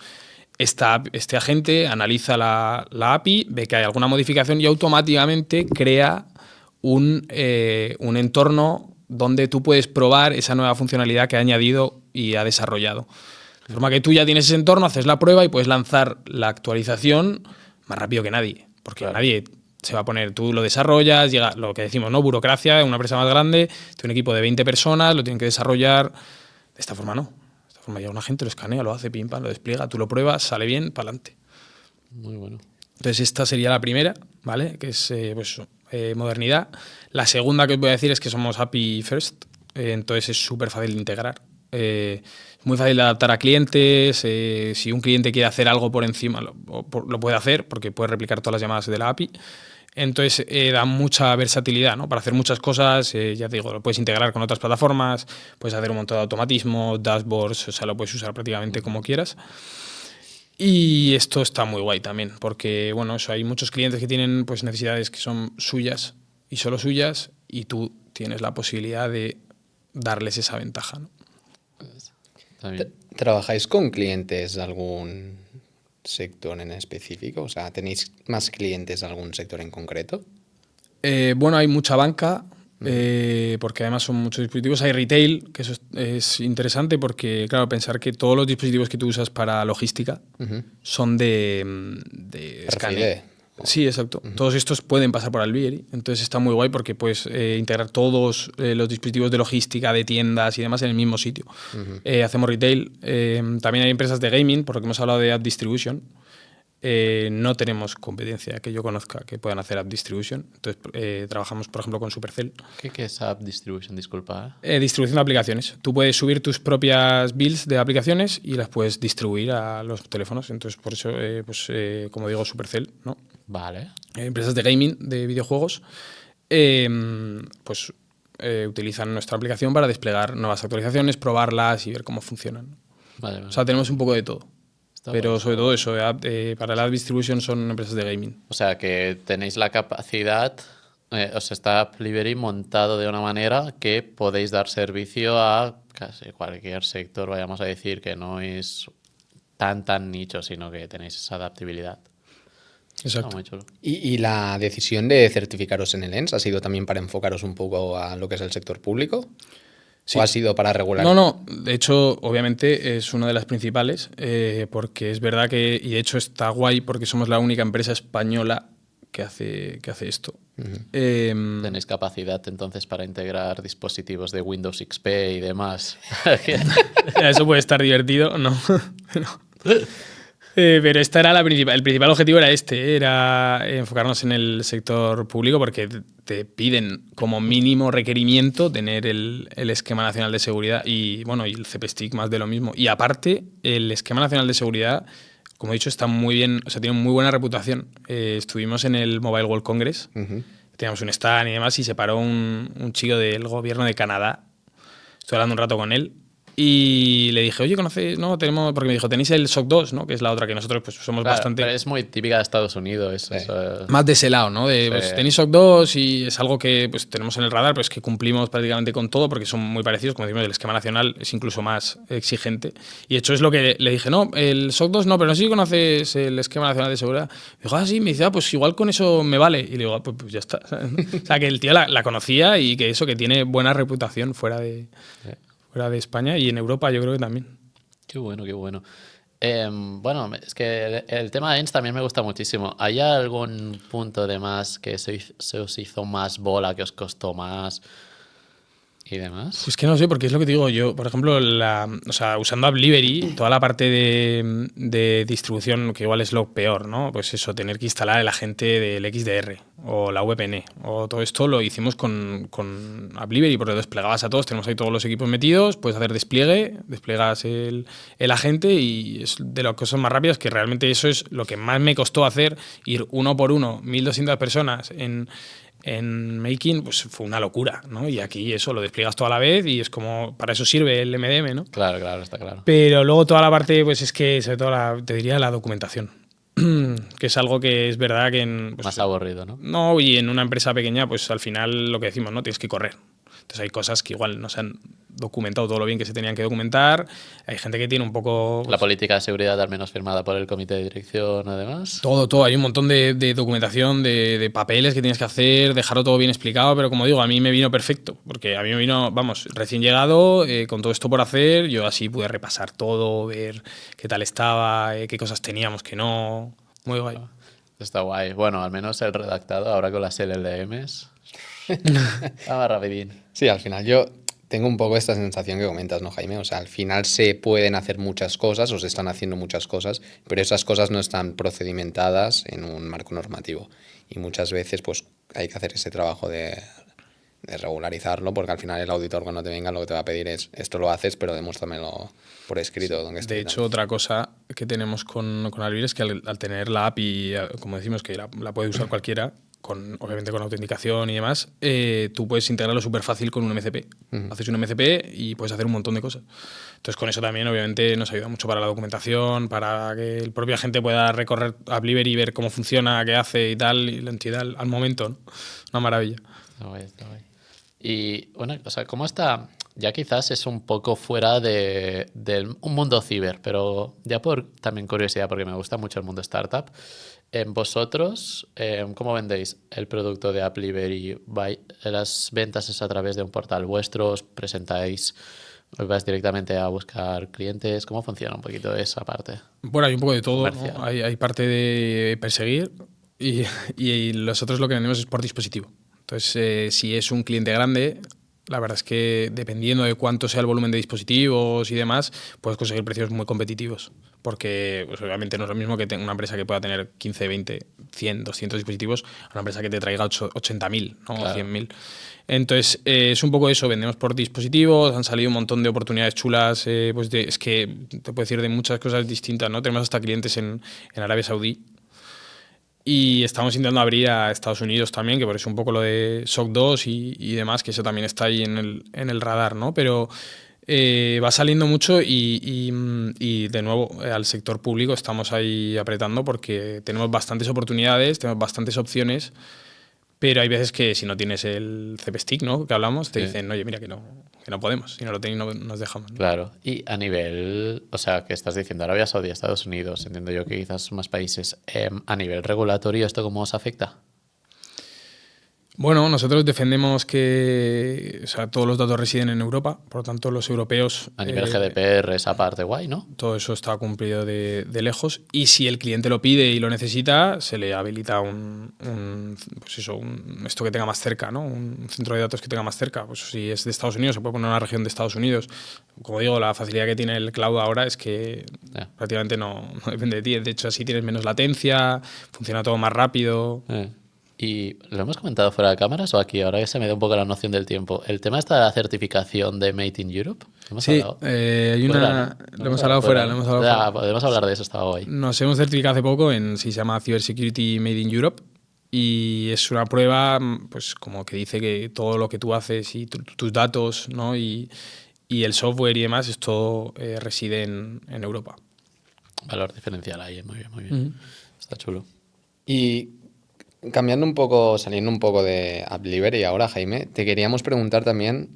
este agente analiza la API, ve que hay alguna modificación y automáticamente crea un entorno donde tú puedes probar esa nueva funcionalidad que ha añadido y ha desarrollado. De forma que tú ya tienes ese entorno, haces la prueba y puedes lanzar la actualización más rápido que nadie. Porque nadie se va a poner, tú lo desarrollas, llega lo que decimos, ¿no? Burocracia, una empresa más grande, tiene un equipo de 20 personas, lo tienen que desarrollar. De esta forma no. De esta forma llega una gente, lo escanea, lo hace, pim, pam, lo despliega, tú lo pruebas, sale bien, para adelante. Muy bueno. Entonces esta sería la primera, ¿vale? Que es pues, modernidad. La segunda que os voy a decir es que somos API first, entonces es súper fácil de integrar. Muy fácil de adaptar a clientes. Si un cliente quiere hacer algo por encima, lo puede hacer porque puede replicar todas las llamadas de la API. Entonces da mucha versatilidad, ¿no? Para hacer muchas cosas. Ya te digo, lo puedes integrar con otras plataformas, puedes hacer un montón de automatismos, dashboards, o sea, lo puedes usar prácticamente como quieras. Y esto está muy guay también, porque bueno, eso, hay muchos clientes que tienen pues, necesidades que son suyas y solo suyas, y tú tienes la posibilidad de darles esa ventaja, ¿no? ¿Trabajáis con clientes de algún sector en específico? O sea, ¿tenéis más clientes de algún sector en concreto? Bueno, hay mucha banca, porque además son muchos dispositivos. Hay retail, que eso es interesante porque, claro, pensar que todos los dispositivos que tú usas para logística son de escaneo. Sí, exacto. Todos estos pueden pasar por Blivery, entonces está muy guay porque puedes integrar todos los dispositivos de logística, de tiendas y demás en el mismo sitio. Hacemos retail. También hay empresas de gaming, por lo que hemos hablado de App Distribution. No tenemos competencia que yo conozca que puedan hacer App Distribution. Entonces trabajamos, por ejemplo, con Supercell. ¿Qué es App Distribution? Disculpa. Distribución de aplicaciones. Tú puedes subir tus propias builds de aplicaciones y las puedes distribuir a los teléfonos. Entonces, por eso, como digo, Supercell, ¿no? Vale. Empresas de gaming, de videojuegos, utilizan nuestra aplicación para desplegar nuevas actualizaciones, probarlas y ver cómo funcionan. Vale. O sea, tenemos un poco de todo. Pero sobre todo eso, para la App Distribution son empresas de gaming. O sea, que tenéis la capacidad, está Blivery montado de una manera que podéis dar servicio a casi cualquier sector, vayamos a decir, que no es tan nicho, sino que tenéis esa adaptabilidad. Exacto. Muy chulo. ¿Y la decisión de certificaros en el ENS ha sido también para enfocaros un poco a lo que es el sector público? Sí. ¿O ha sido para regular? No. De hecho, obviamente es una de las principales, porque es verdad que, y de hecho está guay porque somos la única empresa española que hace esto. ¿Tenéis capacidad entonces para integrar dispositivos de Windows XP y demás? Eso puede estar divertido, ¿no? Pero esta era el principal objetivo era era enfocarnos en el sector público porque te piden como mínimo requerimiento tener el Esquema Nacional de Seguridad y bueno, y el CPSTIC más de lo mismo. Y aparte, el Esquema Nacional de Seguridad, como he dicho, está muy bien, o sea, tiene muy buena reputación. Estuvimos en el Mobile World Congress, teníamos un stand y demás, y se paró un chico del gobierno de Canadá. Estuve hablando un rato con él. Y le dije, oye, ¿conocéis? No, tenemos. Porque me dijo, tenéis el SOC 2, ¿no? Que es la otra que nosotros pues, somos Claro, bastante. pero es muy típica de Estados Unidos. Más de ese lado, ¿no? De, pues, tenéis SOC 2 y es algo que pues, tenemos en el radar, pero es que cumplimos prácticamente con todo porque son muy parecidos. Como decimos, el esquema nacional es incluso más exigente. Y de hecho es lo que le dije, no, el SOC 2 no, pero no sé si conoces el esquema nacional de seguridad. Me dijo, ah, sí, me dice, pues igual con eso me vale. Y le digo, pues ya está. O sea, que el tío la conocía y que eso, que tiene buena reputación fuera de España y en Europa yo creo que también. Qué bueno, qué bueno. Bueno, es que el tema de ENS también me gusta muchísimo. ¿Hay algún punto de más que se os hizo más bola, que os costó más y demás? Pues que no sé, porque es lo que te digo yo. Por ejemplo, o sea, usando AppLivery, toda la parte de distribución, que igual es lo peor, ¿no? Pues eso, tener que instalar el agente del XDR o la VPN o todo esto lo hicimos con AppLivery, porque lo desplegabas a todos, tenemos ahí todos los equipos metidos, puedes hacer desplegas el agente y es de las cosas más rápidas, que realmente eso es lo que más me costó hacer, ir uno por uno, 1.200 personas en Making, pues fue una locura, ¿no? Y aquí eso lo despliegas toda la vez y es como, para eso sirve el MDM, ¿no? Claro, claro, está claro. Pero luego toda la parte, pues es que, sobre todo, te diría la documentación, que es algo que es verdad que pues, más aburrido, ¿no? No, y en una empresa pequeña, pues al final lo que decimos, ¿no? Tienes que correr. Entonces hay cosas que igual no se han documentado todo lo bien que se tenían que documentar. Hay gente que tiene un poco... La política de seguridad al menos firmada por el comité de dirección, además. Todo. Hay un montón de documentación, de papeles que tienes que hacer, dejarlo todo bien explicado, pero como digo, a mí me vino perfecto, porque a mí me vino, vamos, recién llegado, con todo esto por hacer, yo así pude repasar todo, ver qué tal estaba, qué cosas teníamos, que no... Muy guay. Está guay. Bueno, al menos el redactado ahora con las LLMs. Vamos rapidín. Sí, al final yo tengo un poco esta sensación que comentas, ¿no, Jaime? O sea, al final se pueden hacer muchas cosas o se están haciendo muchas cosas, pero esas cosas no están procedimentadas en un marco normativo. Y muchas veces pues hay que hacer ese trabajo de regularizarlo, porque al final el auditor cuando te venga lo que te va a pedir es esto lo haces, pero demuéstramelo por escrito. Sí. De hecho, otra cosa que tenemos con Alvir es que al tener la API, como decimos, que la puede usar cualquiera, obviamente con autenticación y demás, tú puedes integrarlo súper fácil con un MCP. Haces un MCP y puedes hacer un montón de cosas. Entonces, con eso también, obviamente, nos ayuda mucho para la documentación, para que el propio agente pueda recorrer AppLivery y ver cómo funciona, qué hace y tal, y la entidad al momento, ¿no? Una maravilla. Está guay, está guay. Y, bueno, o sea, ¿cómo está? Ya quizás es un poco fuera de un mundo ciber, pero ya por también curiosidad, porque me gusta mucho el mundo startup. ¿Vosotros cómo vendéis el producto de AppLivery? ¿Las ventas es a través de un portal vuestro? ¿Os presentáis? ¿Vais directamente a buscar clientes? ¿Cómo funciona un poquito esa parte? Bueno, hay un poco de todo, ¿no? Hay parte de perseguir y nosotros lo que vendemos es por dispositivo. Entonces, si es un cliente grande, la verdad es que dependiendo de cuánto sea el volumen de dispositivos y demás, puedes conseguir precios muy competitivos. Porque pues, obviamente no es lo mismo que una empresa que pueda tener 15, 20, 100, 200 dispositivos a una empresa que te traiga 80.000, ¿no? Claro. O 100.000. Entonces, es un poco eso, vendemos por dispositivos, han salido un montón de oportunidades chulas, pues es que te puedo decir de muchas cosas distintas, ¿no? Tenemos hasta clientes en Arabia Saudí. Y estamos intentando abrir a Estados Unidos también, que por eso un poco lo de SOC 2 y demás, que eso también está ahí en el radar, ¿no? Pero va saliendo mucho y de nuevo al sector público estamos ahí apretando porque tenemos bastantes oportunidades, tenemos bastantes opciones, pero hay veces que si no tienes el CPSTIC, ¿no? Que hablamos, te dicen, oye, mira que no podemos, si no lo tenéis no nos dejamos, ¿no? Claro, y a nivel, o sea, que estás diciendo Arabia Saudí, Estados Unidos, entiendo yo que quizás más países, a nivel regulatorio, ¿esto cómo os afecta? Bueno, nosotros defendemos que todos los datos residen en Europa, por lo tanto los europeos... A nivel GDPR esa parte guay, ¿no? Todo eso está cumplido de lejos y si el cliente lo pide y lo necesita, se le habilita esto que tenga más cerca, ¿no? Un centro de datos que tenga más cerca. Pues si es de Estados Unidos, se puede poner una región de Estados Unidos. Como digo, la facilidad que tiene el cloud ahora es que prácticamente no depende de ti. De hecho, así tienes menos latencia, funciona todo más rápido. Y lo hemos comentado fuera de cámaras o aquí, ahora que se me da un poco la noción del tiempo. El tema está de la certificación de Made in Europe. Sí, hay una... Lo hemos hablado fuera. Podemos hablar de eso, estaba guay. Nos hemos certificado hace poco se llama Cybersecurity Made in Europe y es una prueba pues como que dice que todo lo que tú haces y tus datos, ¿no? y el software y demás, esto reside en Europa. Valor diferencial ahí, muy bien, muy bien. Está chulo. Y cambiando un poco, saliendo un poco de AppDelivery ahora, Jaime, te queríamos preguntar también,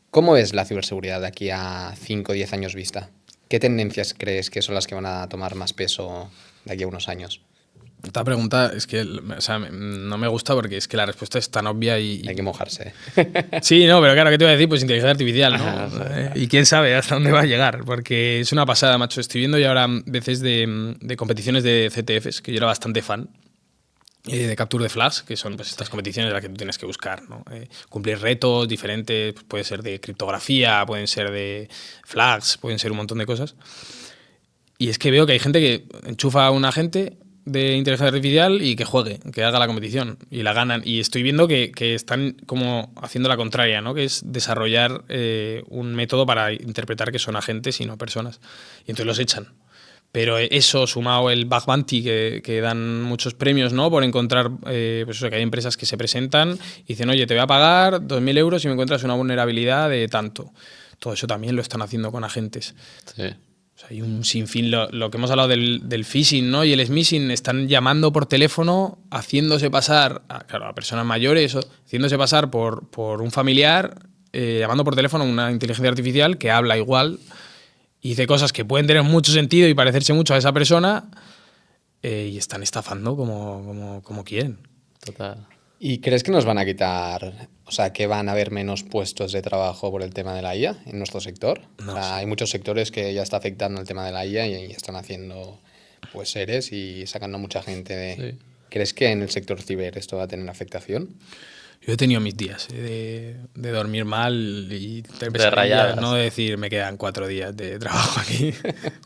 ¿cómo es la ciberseguridad de aquí a 5 o 10 años vista? ¿Qué tendencias crees que son las que van a tomar más peso de aquí a unos años? Esta pregunta es que no me gusta porque es que la respuesta es tan obvia y... Hay que mojarse. Sí, no, pero claro, ¿qué te voy a decir? Pues inteligencia artificial, ¿no? Y quién sabe hasta dónde va a llegar, porque es una pasada, macho. Estoy viendo ya ahora veces de competiciones de CTFs, que yo era bastante fan, de Capture the Flag, que son pues, estas competiciones en las que tú tienes que buscar, ¿no? Cumplir retos diferentes, pues, puede ser de criptografía, pueden ser de flags, pueden ser un montón de cosas. Y es que veo que hay gente que enchufa a un agente de inteligencia artificial y que juegue, que haga la competición y la ganan. Y estoy viendo que están como haciendo la contraria, ¿no? Que es desarrollar un método para interpretar que son agentes y no personas. Y entonces los echan. Pero eso, sumado el bug bounty, que dan muchos premios, ¿no? Por encontrar, pues eso, que hay empresas que se presentan y dicen, oye, te voy a pagar 2.000 euros si me encuentras una vulnerabilidad de tanto. Todo eso también lo están haciendo con agentes. Sí. O sea, hay un sinfín, lo que hemos hablado del phishing, ¿no? Y el smishing, están llamando por teléfono, haciéndose pasar, a personas mayores, haciéndose pasar por un familiar, llamando por teléfono a una inteligencia artificial que habla igual y dice cosas que pueden tener mucho sentido y parecerse mucho a esa persona y están estafando como quieren. Total. ¿Y crees que nos van a quitar, o sea, que van a haber menos puestos de trabajo por el tema de la IA en nuestro sector? No, o sea, sí. Hay muchos sectores que ya está afectando el tema de la IA y están haciendo pues seres y sacando a mucha gente de... Sí. ¿Crees que en el sector ciber esto va a tener afectación? Yo he tenido mis días de dormir mal y tener De rayadas. no de decir me quedan 4 días de trabajo aquí.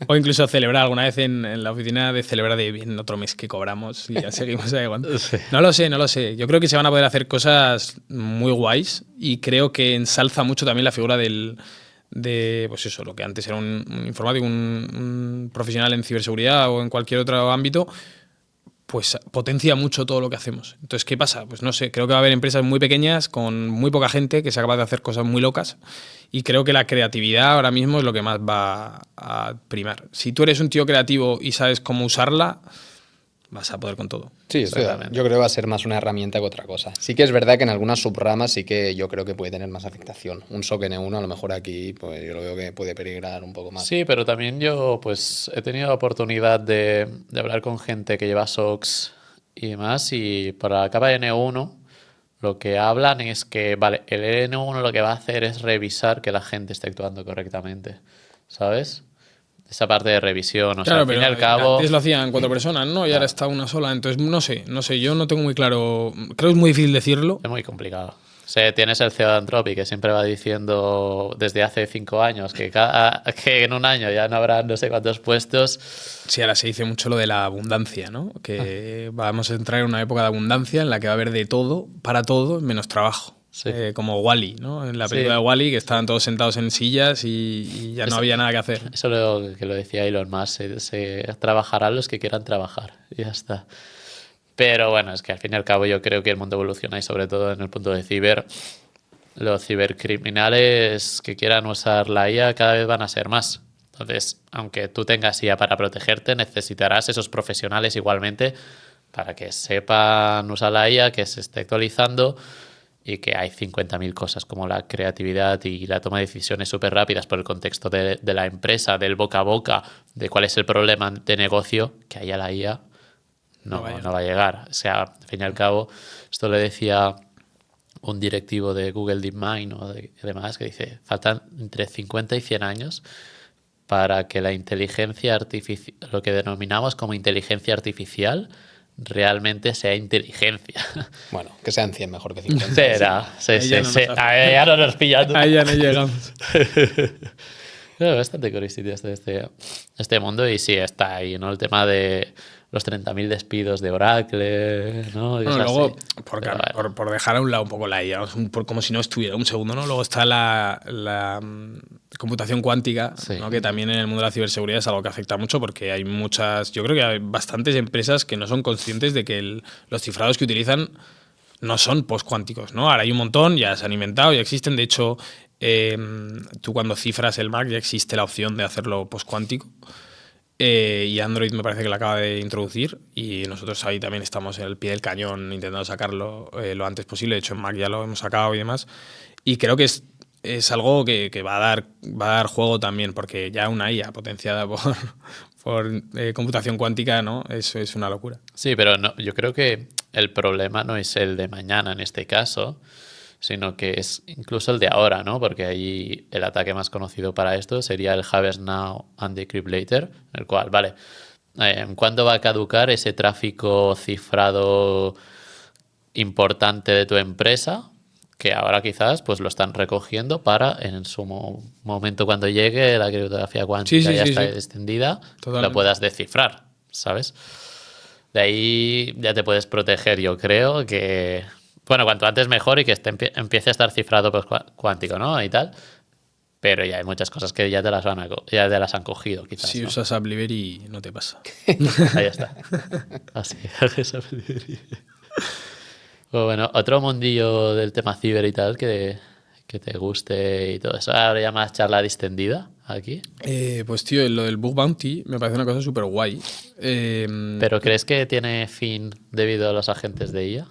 O incluso celebrar alguna vez en la oficina de celebrar de bien otro mes que cobramos y ya seguimos ahí aguantando. Sí. No lo sé. Yo creo que se van a poder hacer cosas muy guays y creo que ensalza mucho también la figura pues eso, lo que antes era un informático, un profesional en ciberseguridad o en cualquier otro ámbito, pues potencia mucho todo lo que hacemos. Entonces, ¿qué pasa? Pues no sé, creo que va a haber empresas muy pequeñas con muy poca gente que sea capaz de hacer cosas muy locas y creo que la creatividad ahora mismo es lo que más va a primar. Si tú eres un tío creativo y sabes cómo usarla, vas a poder con todo. Sí, yo creo que va a ser más una herramienta que otra cosa. Sí que es verdad que en algunas subramas sí que yo creo que puede tener más afectación. Un SOC N1 a lo mejor aquí pues yo lo veo que puede peligrar un poco más. Sí, pero también yo pues he tenido la oportunidad de hablar con gente que lleva SOCs y demás y para la capa N1 lo que hablan es que, vale, el N1 lo que va a hacer es revisar que la gente esté actuando correctamente, ¿sabes? Esa parte de revisión, o sea, al fin y al cabo... Antes lo hacían 4 personas, ¿no? Y ahora está una sola. Entonces, no sé, yo no tengo muy claro... Creo que es muy difícil decirlo. Es muy complicado. O sea, tienes el CEO de Anthropic que siempre va diciendo desde hace 5 años que en un año ya no habrá no sé cuántos puestos. Sí, ahora se dice mucho lo de la abundancia, ¿no? Que vamos a entrar en una época de abundancia en la que va a haber de todo, para todo, menos trabajo. Sí. Como Wall-E, ¿no? En la película de Wall-E, que estaban todos sentados en sillas y ya no había nada que hacer. Eso que lo decía Elon Musk, se trabajarán los que quieran trabajar y ya está. Pero bueno, es que al fin y al cabo yo creo que el mundo evoluciona y sobre todo en el punto de ciber, los cibercriminales que quieran usar la IA cada vez van a ser más. Entonces, aunque tú tengas IA para protegerte, necesitarás esos profesionales igualmente para que sepan usar la IA, que se esté actualizando y que hay 50.000 cosas como la creatividad y la toma de decisiones súper rápidas por el contexto de la empresa, del boca a boca, de cuál es el problema de negocio, que ahí a la IA no va a llegar. O sea, al fin y al cabo, esto le decía un directivo de Google DeepMind o demás que dice, faltan entre 50 y 100 años para que la inteligencia artificial, lo que denominamos como inteligencia artificial, realmente sea inteligencia. Bueno, que sean 100 mejor que 50. Será, ya no nos pillan. Ahí ya no llegamos. Pero bastante curiosidad este mundo y sí, está ahí, ¿no? El tema de los 30.000 despidos de Oracle, ¿no? Bueno, luego, por dejar a un lado un poco la IA, como si no estuviera un segundo, ¿no? Luego está la computación cuántica, Sí. ¿no? Que también en el mundo de la ciberseguridad es algo que afecta mucho porque hay yo creo que hay bastantes empresas que no son conscientes de que los cifrados que utilizan no son postcuánticos, ¿no? Ahora hay un montón, ya se han inventado, ya existen. De hecho, tú cuando cifras el MAC ya existe la opción de hacerlo postcuántico. Y Android me parece que lo acaba de introducir y nosotros ahí también estamos al pie del cañón intentando sacarlo lo antes posible. De hecho, en Mac ya lo hemos sacado y demás. Y creo que es algo que va a dar juego también, porque ya una IA potenciada por computación cuántica, ¿no? Eso es una locura. Sí, pero no, yo creo que el problema no es el de mañana en este caso, sino que es incluso el de ahora, ¿no? Porque ahí el ataque más conocido para esto sería el Harvest Now and Decrypt Later, el cual, vale, ¿cuándo va a caducar ese tráfico cifrado importante de tu empresa? Que ahora quizás pues lo están recogiendo para en su momento cuando llegue la criptografía cuántica ya está extendida, Totalmente. lo puedas descifrar, ¿sabes? De ahí ya te puedes proteger, yo creo que... Bueno, cuanto antes mejor y que empiece a estar cifrado pues, cuántico, ¿no? Y tal. Pero ya hay muchas cosas que ya te las han cogido, quizás. Si ¿no? usas AppLivery no te pasa. Ahí está. Así, bueno, otro mundillo del tema ciber y tal que te guste y todo eso. Ahora ya más charla distendida aquí. Pues tío, lo del Bug Bounty me parece una cosa súper guay. ¿Pero crees que tiene fin debido a los agentes de IA?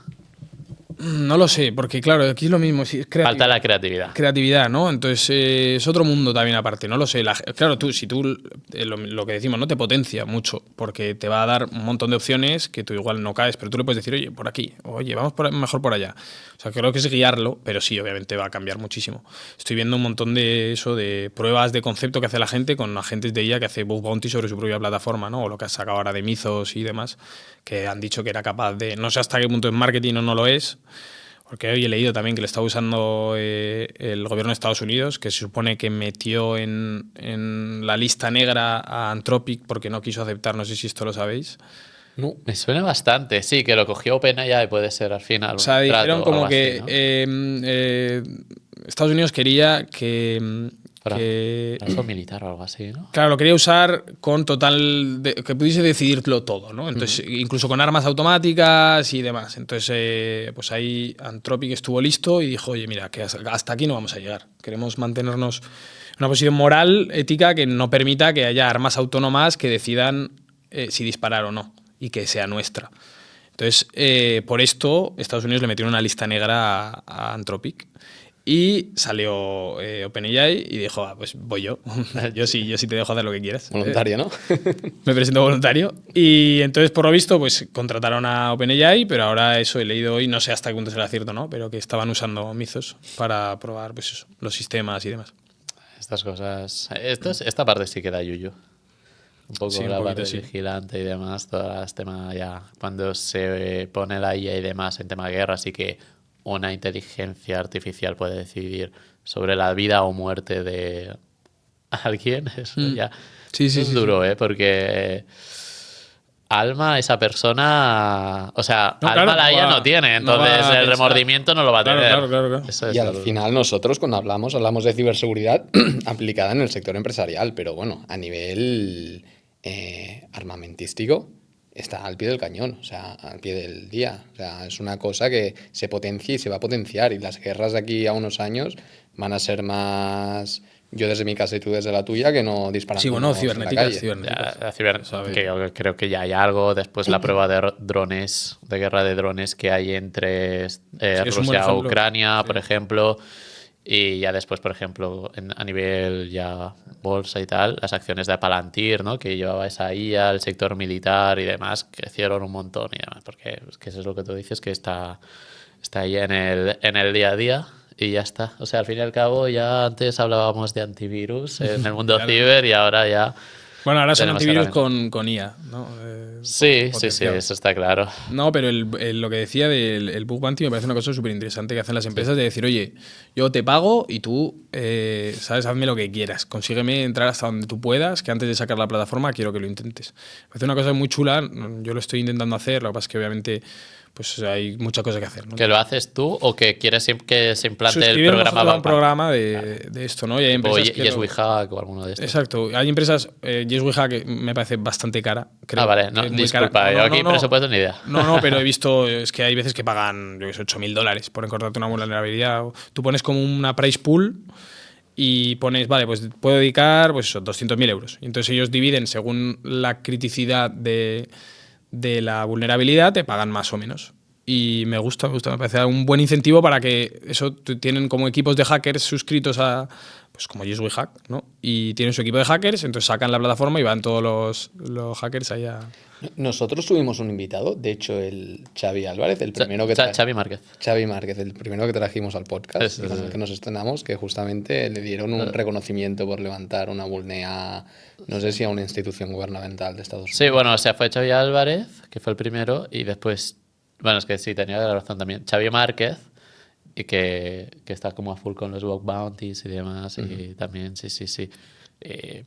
No lo sé, porque claro, aquí es lo mismo. Falta la creatividad. Creatividad, ¿no? Entonces es otro mundo también aparte, no lo sé. Claro, si tú, lo que decimos, no te potencia mucho, porque te va a dar un montón de opciones que tú igual no caes, pero tú le puedes decir, oye, por aquí, oye, vamos mejor por allá. O sea, creo que es guiarlo, pero sí, obviamente va a cambiar muchísimo. Estoy viendo un montón de pruebas de concepto que hace la gente con agentes de IA que hace Bug Bounty sobre su propia plataforma, ¿no? O lo que ha sacado ahora de Mythos y demás, que han dicho que era capaz de, no sé hasta qué punto es marketing o no lo es, porque hoy he leído también que lo está usando el gobierno de Estados Unidos, que se supone que metió en la lista negra a Anthropic porque no quiso aceptar, no sé si esto lo sabéis. No. Me suena bastante, sí, que lo cogió OpenAI y puede ser al final. O sea, dijeron como que así, ¿no? Estados Unidos quería que Brazo militar o algo así, ¿no? Claro, lo quería usar con total... que pudiese decidirlo todo, ¿no? Entonces, incluso con armas automáticas y demás. Entonces, pues ahí Anthropic estuvo listo y dijo, oye, mira, que hasta aquí no vamos a llegar. Queremos mantenernos en una posición moral, ética, que no permita que haya armas autónomas que decidan si disparar o no y que sea nuestra. Entonces, por esto, Estados Unidos le metió una lista negra a Anthropic. Y salió OpenAI y dijo, pues voy yo. yo sí te dejo hacer lo que quieras. Voluntario, ¿no? Me presento voluntario. Y entonces, por lo visto, pues contrataron a OpenAI, pero ahora eso he leído hoy, no sé hasta qué punto será cierto, ¿no? Pero que estaban usando Mythos para probar pues eso, los sistemas y demás. Estas cosas... Esta parte sí que da yuyu. Un poco Sí, la parte sí. vigilante y demás, todo este tema ya... Cuando se pone la IA y demás en tema de guerra, sí que una inteligencia artificial puede decidir sobre la vida o muerte de alguien. Eso ya es duro, ¿eh? Porque Alma, esa persona... O sea, no, Alma claro, la IA no tiene, entonces no el remordimiento no lo va a tener. Claro. Eso es Y al lo- final nosotros cuando hablamos de ciberseguridad aplicada en el sector empresarial, pero bueno, a nivel armamentístico está al pie del cañón, o sea, al pie del día. O sea, es una cosa que se potencia y se va a potenciar y las guerras de aquí a unos años van a ser más... Yo desde mi casa y tú desde la tuya, que no disparando. Sí, bueno, en la cibernéticas. Ya, que yo creo que ya hay algo. Después la prueba de drones, de guerra de drones que hay entre es un buen Rusia ejemplo. Ucrania, Sí. por ejemplo. Y ya después, por ejemplo, a nivel ya bolsa y tal, las acciones de Palantir, ¿no? Que llevaba esa IA al sector militar y demás, crecieron un montón y demás, porque es que eso es lo que tú dices, que está ahí en el día a día y ya está. O sea, al fin y al cabo, ya antes hablábamos de antivirus en el mundo ciber y ahora ya... Bueno, ahora son tenemos antivirus herramientas. con IA, ¿no? Sí, Potenciado. eso está claro. No, pero lo que decía del bug bounty me parece una cosa súper interesante que hacen las empresas de decir, oye, yo te pago y tú, ¿sabes? Hazme lo que quieras. Consígueme entrar hasta donde tú puedas, que antes de sacar la plataforma quiero que lo intentes. Me parece una cosa muy chula. Yo lo estoy intentando hacer, lo que pasa es que obviamente pues hay mucha cosa que hacer, ¿no? ¿Que lo haces tú o que quieres que se implante el Suscribir programa a un Backpack? programa de esto, ¿no? Y hay O empresas que Yes We Hack o alguno de estos. Exacto. Hay empresas, Yes We Hack me parece bastante cara. Creo, Vale, no, que es muy disculpa, cara. yo aquí presupuesto ni idea. No, pero he visto, es que hay veces que pagan, yo que sé, $8.000 por encontrarte una vulnerabilidad. Tú pones como una price pool y pones, vale, pues puedo dedicar, pues eso, 200.000 euros. Y entonces ellos dividen según la criticidad de la vulnerabilidad, te pagan más o menos. Y me gusta, me parece un buen incentivo para que eso tienen como equipos de hackers suscritos a, pues como Yes We Hack, ¿no? Y tienen su equipo de hackers, entonces sacan la plataforma y van todos los hackers ahí a... Nosotros tuvimos un invitado, de hecho el Xavi Álvarez, el primero que Xavi Márquez. Xavi Márquez, el primero que trajimos al podcast, Sí. con el que nos estrenamos, que justamente le dieron un reconocimiento por levantar una vulnea, no sé si a una institución gubernamental de Estados Unidos. Sí, bueno, o sea, fue Xavi Álvarez, que fue el primero, y después, bueno, es que sí, tenía la razón también, Xavi Márquez, y que está como a full con los bug bounties y demás, y también, sí.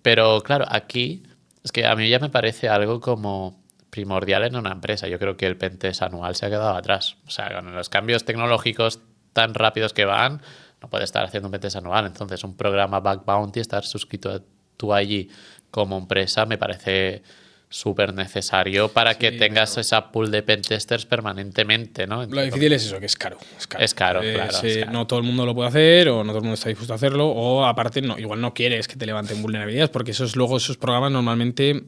Pero claro, aquí es que a mí ya me parece algo como primordial en una empresa. Yo creo que el pentest anual se ha quedado atrás. O sea, con los cambios tecnológicos tan rápidos que van, no puedes estar haciendo un pentest anual. Entonces, un programa Bug Bounty, estar suscrito tú allí como empresa, me parece súper necesario para que tengas esa pool de pentesters permanentemente, ¿no? Lo difícil es eso, que es caro. Es caro, claro, es caro. No todo el mundo lo puede hacer o no todo el mundo está dispuesto a hacerlo o aparte no, igual no quieres que te levanten vulnerabilidades porque esos programas normalmente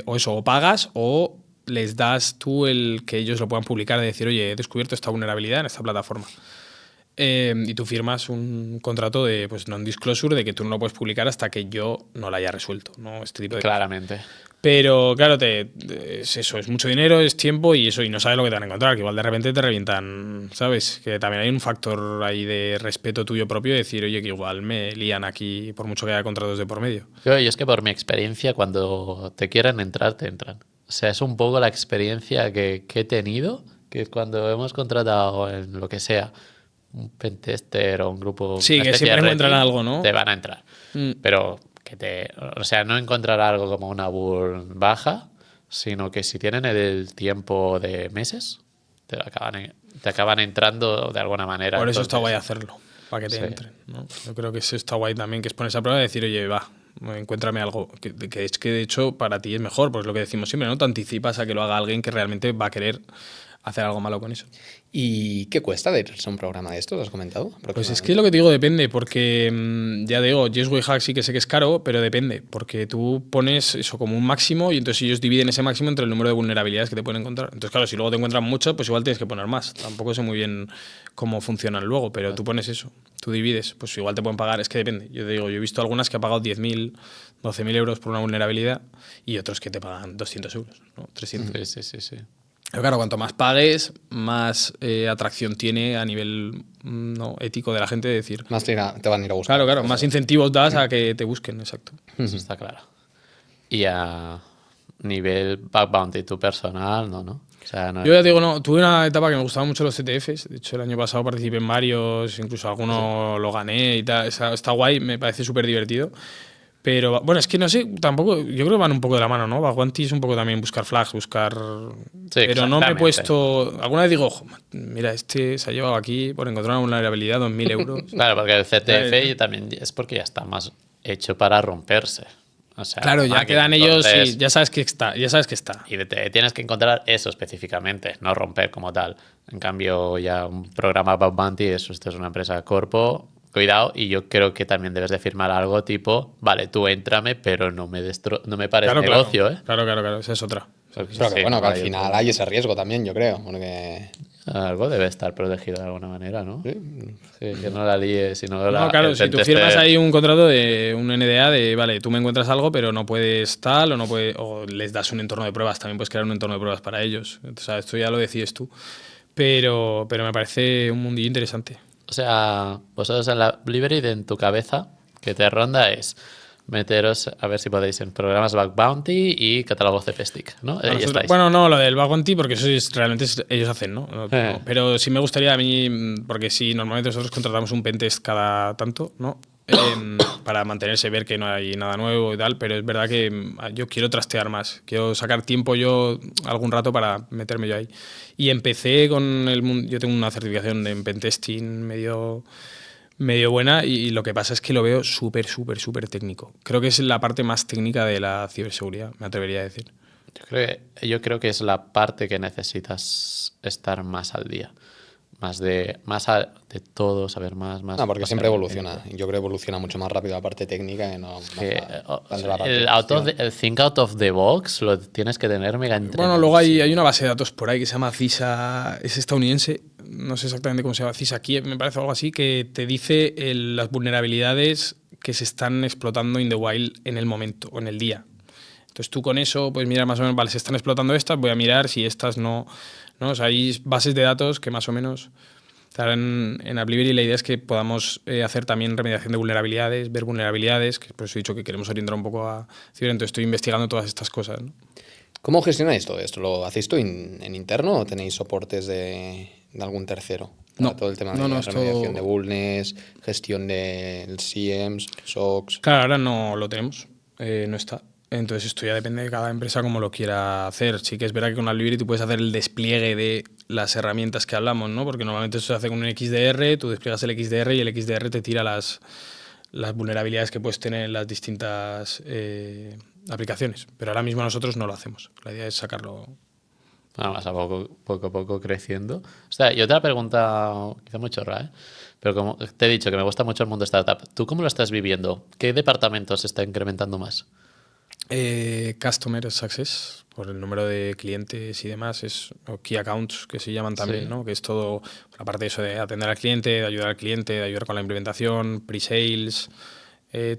o pagas o les das tú el que ellos lo puedan publicar de decir, oye, he descubierto esta vulnerabilidad en esta plataforma. Y tú firmas un contrato de pues, non-disclosure de que tú no lo puedes publicar hasta que yo no la haya resuelto, ¿no? Este tipo de Claramente. Pero claro, es eso, es mucho dinero, es tiempo y eso, y no sabes lo que te van a encontrar, que igual de repente te revientan, ¿sabes? Que también hay un factor ahí de respeto tuyo propio de decir, oye, que igual me lían aquí por mucho que haya contratos de por medio. Yo es que por mi experiencia, cuando te quieren entrar, te entran. O sea, es un poco la experiencia que he tenido, que cuando hemos contratado en lo que sea, un pentester o un grupo... Sí, una que especie siempre de red encuentran team, algo, ¿no? Te van a entrar. Pero o sea, no encontrar algo como una burn baja, sino que si tienen el tiempo de meses, te acaban entrando de alguna manera. Por eso está Entonces, guay hacerlo, para que te entren, ¿no? Yo creo que eso está guay también, que es ponerse a prueba y decir, oye, va, encuéntrame algo. Que es que de hecho para ti es mejor, pues lo que decimos siempre, ¿no? Te anticipas a que lo haga alguien que realmente va a querer hacer algo malo con eso. ¿Y qué cuesta adherirse a un programa de estos? ¿Has comentado? Pues es que lo que te digo depende, porque ya digo, Yes We Hack sí que sé que es caro, pero depende, porque tú pones eso como un máximo y entonces ellos dividen ese máximo entre el número de vulnerabilidades que te pueden encontrar. Entonces, claro, si luego te encuentran mucho, pues igual tienes que poner más. Tampoco sé muy bien cómo funcionan luego, pero tú pones eso, tú divides, pues igual te pueden pagar, es que depende. Yo te digo, yo he visto algunas que han pagado 10.000, 12.000 euros por una vulnerabilidad y otros que te pagan 200 euros, ¿no? 300. Sí. Pero claro, cuanto más pagues, más atracción tiene a nivel no ético de la gente de decir... Más te van a ir a buscar. Claro, más incentivos das a que te busquen, exacto. Eso está claro. Y a nivel bug bounty, tu personal, no. O sea, no. Yo ya te digo, no, tuve una etapa que me gustaban mucho los CTFs. De hecho, el año pasado participé en varios, incluso alguno lo gané y tal. Está guay, me parece súper divertido. Pero bueno, es que no sé, tampoco, yo creo que van un poco de la mano, ¿no? Baguanti es un poco también buscar flags, Sí, pero no me he exactamente. puesto... Alguna vez digo, ojo, mira, este se ha llevado aquí por encontrar una vulnerabilidad 2.000 euros. Claro, porque el CTF también es porque ya está más hecho para romperse. O sea, Claro, ya quedan ellos entonces, y ya sabes que está, Y te tienes que encontrar eso específicamente, no romper como tal. En cambio, ya un programa Bug Bounty, esto es una empresa corpo, cuidado, y yo creo que también debes de firmar algo tipo, vale, tú éntrame, pero no me pares negocio, ¿eh? Claro, esa es otra. Pero que Sí, bueno, que al vale, final hay ese riesgo también, yo creo. Porque... Algo debe estar protegido de alguna manera, ¿no? Sí. Sí, que no la líes, sino No, claro, si tú firmas ahí un contrato de un NDA de, vale, tú me encuentras algo, pero no puedes tal, o les das un entorno de pruebas, también puedes crear un entorno de pruebas para ellos. O sea, esto ya lo decides tú. Pero me parece un mundillo interesante. O sea, vosotros en la Blivery, en tu cabeza, que te ronda es meteros, a ver si podéis, en programas Bug Bounty y catálogos de Pestic, ¿no? Ahí estáis. Bueno, no, lo del Bug Bounty, porque eso realmente ellos hacen, ¿no? Pero sí me gustaría a mí, porque sí, normalmente nosotros contratamos un pentest cada tanto, ¿no? Para mantenerse, ver que no hay nada nuevo y tal, pero es verdad que yo quiero trastear más, quiero sacar tiempo yo algún rato para meterme yo ahí. Y empecé con yo tengo una certificación en pentesting medio buena y lo que pasa es que lo veo súper técnico. Creo que es la parte más técnica de la ciberseguridad, me atrevería a decir. Yo creo que es la parte que necesitas estar más al día. De todo, saber más. No, porque siempre evoluciona. Yo creo que evoluciona mucho más rápido la parte técnica que no. El think out of the box lo tienes que tener mega entrenado. Bueno, luego hay una base de datos por ahí que se llama CISA, es estadounidense, no sé exactamente cómo se llama, CISA Kiev, me parece algo así, que te dice las vulnerabilidades que se están explotando in the wild en el momento o en el día. Entonces tú con eso puedes mirar más o menos, vale, se están explotando estas, voy a mirar si estas no. O sea, hay bases de datos que más o menos estarán en Ablivery, y la idea es que podamos hacer también remediación de vulnerabilidades, ver vulnerabilidades, que por eso he dicho que queremos orientar un poco a ciber, entonces estoy investigando todas estas cosas, ¿no? ¿Cómo gestionáis todo esto? ¿Lo hacéis tú en interno o tenéis soportes de algún tercero? No. Todo el tema de remediación de vulnes, gestión del SIEMs, SOCs. Claro, ahora no lo tenemos, no está. Entonces esto ya depende de cada empresa cómo lo quiera hacer. Sí que es verdad que con Ablivery tú puedes hacer el despliegue de las herramientas que hablamos, ¿no? Porque normalmente eso se hace con un XDR, tú despliegas el XDR y el XDR te tira las vulnerabilidades que puedes tener en las distintas aplicaciones. Pero ahora mismo nosotros no lo hacemos. La idea es sacarlo. Vamos a poco a poco creciendo. O sea, y otra pregunta, quizá muy chorra, ¿eh? Pero como te he dicho que me gusta mucho el mundo startup, ¿tú cómo lo estás viviendo? ¿Qué departamentos se está incrementando más? Customer Success, por el número de clientes y demás, o Key Accounts, que se llaman también, Sí. ¿no? Que es todo la parte de eso de atender al cliente, de ayudar al cliente, de ayudar con la implementación, pre-sales,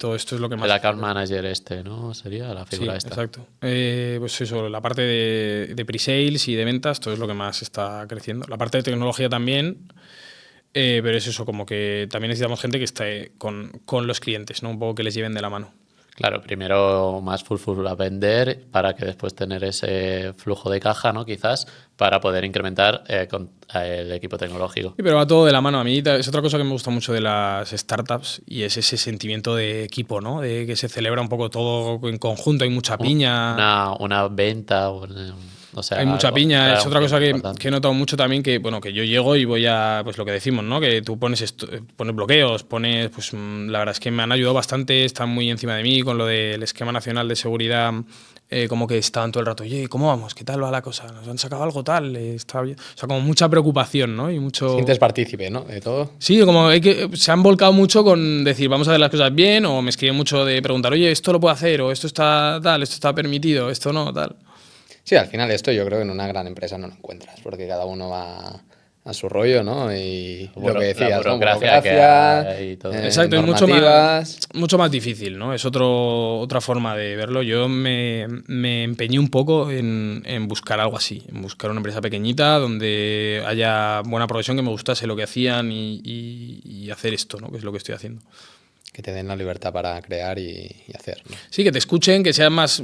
todo esto es lo que más... El account manager ¿no? Sería la figura esta. Exacto. Pues eso, la parte de pre-sales y de ventas, todo es lo que más está creciendo. La parte de tecnología también, pero es eso, como que también necesitamos gente que esté con los clientes, ¿no? Un poco que les lleven de la mano. Claro, primero más full a vender para que después tener ese flujo de caja, ¿no? Quizás para poder incrementar el equipo tecnológico. Sí, pero va todo de la mano. A mí es otra cosa que me gusta mucho de las startups y es ese sentimiento de equipo, ¿no? De que se celebra un poco todo en conjunto, hay mucha piña. Una venta, o sea, hay mucha piña. Claro, es otra cosa que he notado mucho también, que yo llego y voy a, pues lo que decimos, ¿no? Que tú pones bloqueos, pues la verdad es que me han ayudado bastante, están muy encima de mí con lo del esquema nacional de seguridad. Como que estaban todo el rato, oye, ¿cómo vamos? ¿Qué tal va la cosa? ¿Nos han sacado algo tal? ¿Está bien? O sea, como mucha preocupación, ¿no? Y mucho... Sientes partícipe, ¿no? De todo. Sí, como se han volcado mucho con decir, vamos a hacer las cosas bien, o me escriben mucho de preguntar, oye, esto lo puedo hacer, o esto está tal, esto está permitido, esto no, tal. Sí, al final esto yo creo que en una gran empresa no lo encuentras, porque cada uno va a su rollo, ¿no? Y lo que decías, la ¿no? burocracia que hay y todo. Exacto, es mucho más difícil, ¿no? Es otra forma de verlo. Yo me empeñé un poco en buscar algo así, en buscar una empresa pequeñita donde haya buena progresión, que me gustase lo que hacían y hacer esto, ¿no? Que es lo que estoy haciendo. Que te den la libertad para crear y hacer, ¿no? Sí, que te escuchen, que seas más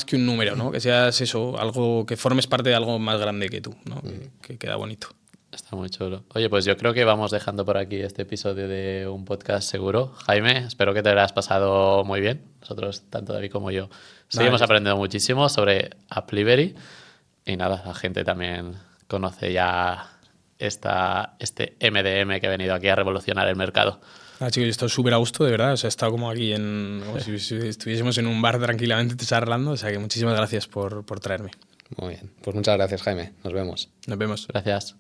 que un número, ¿no? Que seas eso, algo, que formes parte de algo más grande que tú, ¿no? Que queda bonito. Está muy chulo. Oye, pues yo creo que vamos dejando por aquí este episodio de un podcast seguro. Jaime, espero que te lo hayas pasado muy bien. Nosotros, tanto David como yo, seguimos aprendiendo muchísimo sobre Ablivery. Y nada, la gente también conoce ya este MDM que ha venido aquí a revolucionar el mercado. Chicos, yo he estado súper a gusto, de verdad. O sea, he estado como aquí como si estuviésemos en un bar tranquilamente charlando. O sea, que muchísimas gracias por traerme. Muy bien. Pues muchas gracias, Jaime. Nos vemos. Nos vemos. Gracias.